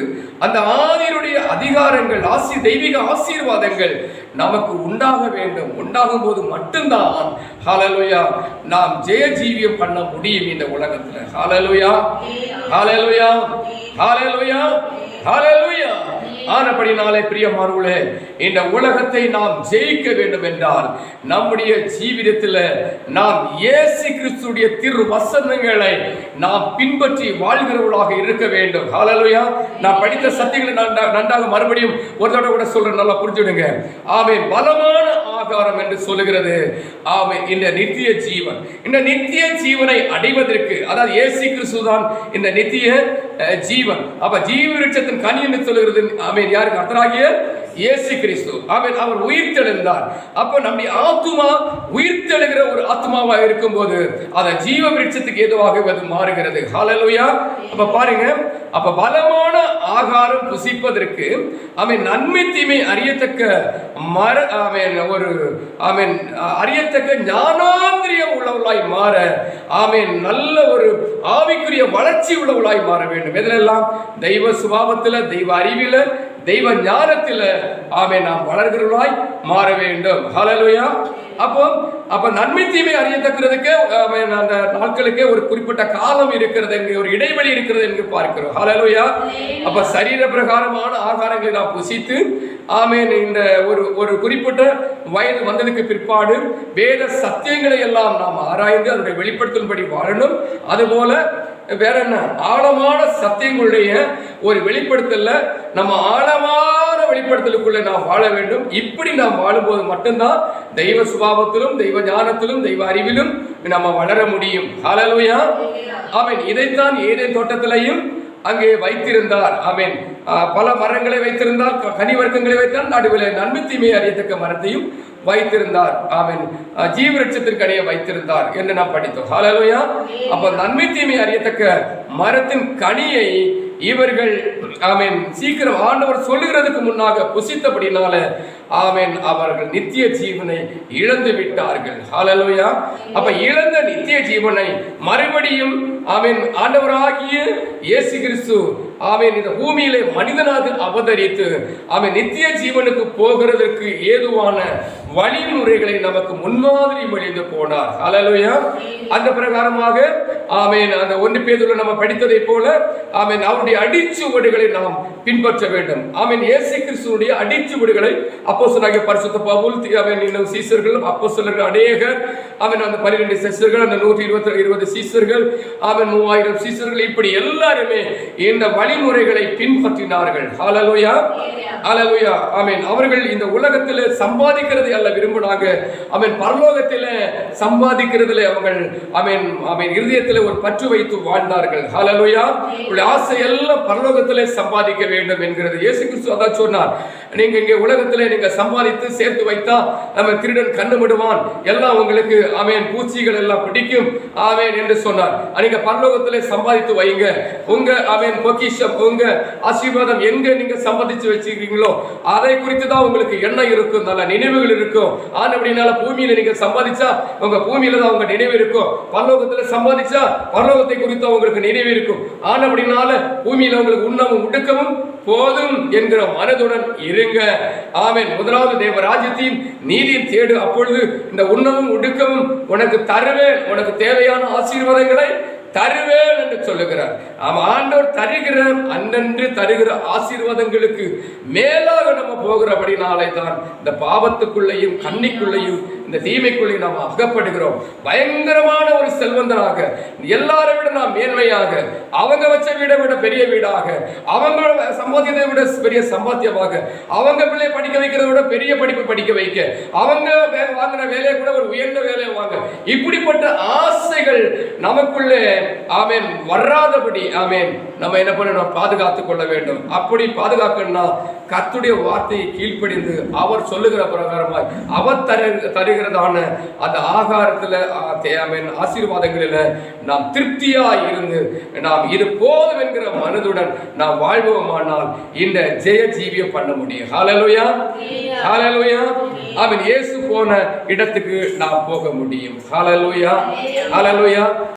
அந்த ஆதியினுடைய அதிகாரங்கள், தெய்வீக ஆசீர்வாதங்கள் நமக்கு உண்டாக வேண்டும். உண்டாகும் போது மட்டும்தான் ஹல்லேலூயா நாம் ஜெய ஜீவியம் பண்ண முடியும் இந்த உலகத்துல. ஹல்லேலூயா, ஹல்லேலூயா, ஹல்லேலூயா, ஹல்லேலூயா. ஆனபடினாலே பிரியமானவர்களே, இந்த உலகத்தை நாம் ஜெயிக்க வேண்டும் என்றால் நம்முடைய ஜீவிதத்தில் நாம் இயேசு கிறிஸ்துடைய திரு வசனங்களை நாம் பின்பற்றி வாழ்கிறவர்களாக இருக்க வேண்டும். ஹல்லேலூயா. நான் படித்த சத்தியங்களை நன்றாக மறுபடியும் ஒரு தடவை கூட சொல்றேன், நல்லா புரிஞ்சுடுங்க. ஆமென். பலமான ஆகாரம் என்று சொல்லுகிறது. ஆமென். இந்த நித்திய ஜீவன், இந்த நித்திய ஜீவனை அடைவதற்கு, அதாவது இயேசு கிறிஸ்து தான் இந்த நித்திய ஜீவன். அப்ப ஜீவ விருட்சத்தின் கனி என்று சொல்லுகிறது ஆமென் யாருக்கு? கர்த்தராகிய இயேசு கிறிஸ்து. ஆமென். அவர் உயிர்த்தெழுந்தார். அப்ப நம்முடைய ஆத்துமா உயிர்த்தெழுகிற ஒரு ஆத்மாவாக இருக்கும்போது அந்த ஜீவ விருட்சத்துக்கு ஏதுவாக அது மாறுகிறது. ஹல்லேலூயா. அப்ப பாருங்க, அப்ப பலமான ஆகாரம் புசிப்பதற்கு ஆமென் நன்மை தீமை அறியத்தக்க அறியத்தக்க ஞானாந்திரியம் உள்ளவர்களாய் மாற, ஆமென் நல்ல ஒரு ஆவிக்குரிய வளர்ச்சி உள்ளவர்களாய் மாற வேண்டும். எதிலெல்லாம்? தெய்வ சுபாவத்தில், தெய்வ அறிவில, தெய்வ ஞானத்தில் ஆமென் நாம் வளர்கிறவர்களாய் மாற வேண்டும். ஹல்லேலூயா. அப்ப நன்மை தீமை அறியத்தக்கிறதுக்கு அந்த நாட்களுக்கு ஒரு குறிப்பிட்ட காலம் இருக்கிறது, ஒரு இடைவெளி இருக்கிறது என்று பார்க்கிறோம். ஹல்லேலூயா. அப்ப சரீர பிரகாரமான ஆகாரங்களை நாம் புசித்து ஆமென் இந்த ஒரு குறிப்பிட்ட வயது வந்ததுக்கு பிற்பாடு வேத சத்தியங்களை எல்லாம் நாம் ஆராய்ந்து அதனுடைய வெளிப்படுத்தும்படி வாழணும். அதுபோல வேற என்ன, ஆழமான சத்தியங்களுடைய ஒரு வெளிப்படுத்தல நம்ம ஆழமான வெளிப்படுத்தலுக்குள்ள நாம் வாழ வேண்டும். இப்படி நாம் வாழும்போது மட்டும்தான் தெய்வ சுபாவத்திலும் தெய்வ ஞானத்திலும் தெய்வ அறிவிலும் நம்ம வளர முடியும். ஹல்லேலூயா. ஆமென். இதைத்தான் ஏதேன் தோட்டத்திலையும் அங்கே வைத்திருந்தார். ஆமென். பல மரங்களை வைத்திருந்தார், கனி வர்க்கங்களை வைத்தார், நடுவில் நன்மை தீமை அறியத்தக்க மரத்தையும் வைத்திருந்தார். ஆமென். ஜீவவிருட்சத்திற்கு அணிய வைத்திருந்தார் என்று நாம் படித்தோம். ஹல்லேலூயா. அப்ப நன்மை தீமை அறியத்தக்க மரத்தின் கனியை இவர்கள் ஆமென் சீக்கிரம் ஆண்டவர் சொல்லுகிறதுக்கு முன்னாக புசித்தபடினால ஆமென் அவர்கள் நித்திய ஜீவனை இழந்து விட்டார்கள். ஹல்லேலூயா. அப்ப இழந்த நித்திய ஜீவனை மறுபடியும் ஆமென் ஆண்டவராகிய இயேசு கிறிஸ்து ஆமென் இந்த பூமியிலே மனிதனாக அவதரித்து ஆமென் நித்திய ஜீவனுக்கு போகிறதற்கு ஏதுவான வழிமுறைகளை நமக்கு முன்மாதிரி வழிந்து போனார். ஹல்லேலூயா. அந்த பிரகாரமாக ஆமென் அந்த 1 பேதுருவில் நம்ம படித்ததை போல ஆமென் அவருடைய அடிச்சுவடுகளை நாம் பின்பற்ற வேண்டும். ஆமென். இயேசு கிறிஸ்துவுடைய அடிச்சுவடுகளை அப்போஸ்தலனாகிய பரிசுத்த பவுல் ஆமென் இன்னும் சீசர்கள் அப்போஸ்தலர்கள் அநேகர் ஆமென் அந்த 12 சீசர்கள் அந்த 120 சீசர்கள் ஆமென் 3000 சீசர்கள் இப்படி எல்லாருமே இந்த வழிமுறைகளை பின்பற்றினார்கள். ஹல்லேலூயா. ஹல்லேலூயா. ஆமென். அவர்கள் இந்த உலகத்தில் சம்பாதிக்கிறதை அல்ல விரும்பினாங்க. ஆமென். பரலோகத்தில் சம்பாதிக்கிறதுல அவர்கள் ஆமென் ஆமென் இருதயத்தில் ஒரு பற்று வைத்து வாழ்ந்தார்கள். ஹல்லேலூயா. உங்களுடைய ஆசை எல்லாம் பரலோகத்திலே சம்பாதிக்க வேண்டும் என்கிறது. இயேசு கிறிஸ்து அதான் சொன்னார். நீங்க இங்கே உலகத்திலே நீங்க சம்பாதித்து சேர்த்து வைத்தா நம்ம திருடன் கண்ணுமிடுவான், எல்லாம் உங்களுக்கு ஆமென் பூச்சிகள் எல்லாம் பிடிக்கும் ஆமென் என்று சொன்னார். நீங்க பரலோகத்திலே சம்பாதித்து வைங்க. உங்க ஆமென் பொக்கிஷம் உங்க ஆசீர்வாதம் எங்க நீங்க சம்பாதிச்சு வச்சிருக்கீங்களோ அதை குறித்து தான் உங்களுக்கு எண்ணம் இருக்கும், நல்ல நினைவுகள் இருக்கும். அப்படினால பூமியில நீங்க சம்பாதிச்சா உங்க பூமியில தான் உங்க நினைவு இருக்கும். பரலோகத்துல சம்பாதிச்சா பரலோகத்தை குறித்து உங்களுக்கு நினைவு இருக்கும். அப்படினால பூமியில உங்களுக்கு உண்ணவும் உடுக்கவும் போதும் என்கிற மனதுடன் இருங்க. ஆமென். முதலாவது தேவ ராஜ்யத்தின் நீதியை தேடு, அப்பொழுது இந்த உண்ணவும் உடுக்கவும் உனக்கு தருவேன், உனக்கு தேவையான ஆசீர்வாதங்களை தருவேன் என்று சொல்லுகிறார். ஆண்டவர் தருகிற அன்றன்று தருகிற ஆசீர்வாதங்களுக்கு மேலாக நம்ம போகிறபடினாலே தான் இந்த பாவத்துக்குள்ளேயும் கண்ணிக்குள்ளேயும் இந்த தீமைக்குள்ளேயும் நாம் அகப்படுகிறோம். பயங்கரமான ஒரு செல்வந்தனாக எல்லாரை விட நாம் மேன்மையாக, அவங்க வச்ச வீடை விட பெரிய வீடாக, அவங்க சம்பாத்தியத்தை விட பெரிய சம்பாத்தியமாக, அவங்க பிள்ளை படிக்க வைக்கிறத விட பெரிய படிப்பு படிக்க வைக்க, அவங்க வாங்கின வேலையை கூட ஒரு உயர்ந்த வேலையை வாங்க, இப்படிப்பட்ட ஆசைகள் நமக்குள்ளே ஆமென் வராதபடி ஆமென் நம்ம என்ன பண்ணணும், பாதுகாத்துக் கொள்ள வேண்டும். அப்படி பாதுகாக்கணும்னா கர்த்தருடைய வார்த்தையை கீழ்ப்படிந்து அவர் சொல்லுகிற பிரகாரமாய் அவர் தருகிறதான அந்த ஆகாரத்துல ஆமென் ஆசீர்வாதங்களில் நாம் திருப்தியாய் இருந்து நாம் இது போதும் என்கிற மனதுடன் நாம் வாழ்வோமானால் இந்த ஜெய ஜீவியம் பண்ண முடியும். ஹல்லேலூயா. ஹல்லேலூயா. ஆமென். இயேசு போன இடத்துக்கு நாம் போக முடியும். ஹல்லேலூயா. ஹல்லேலூயா.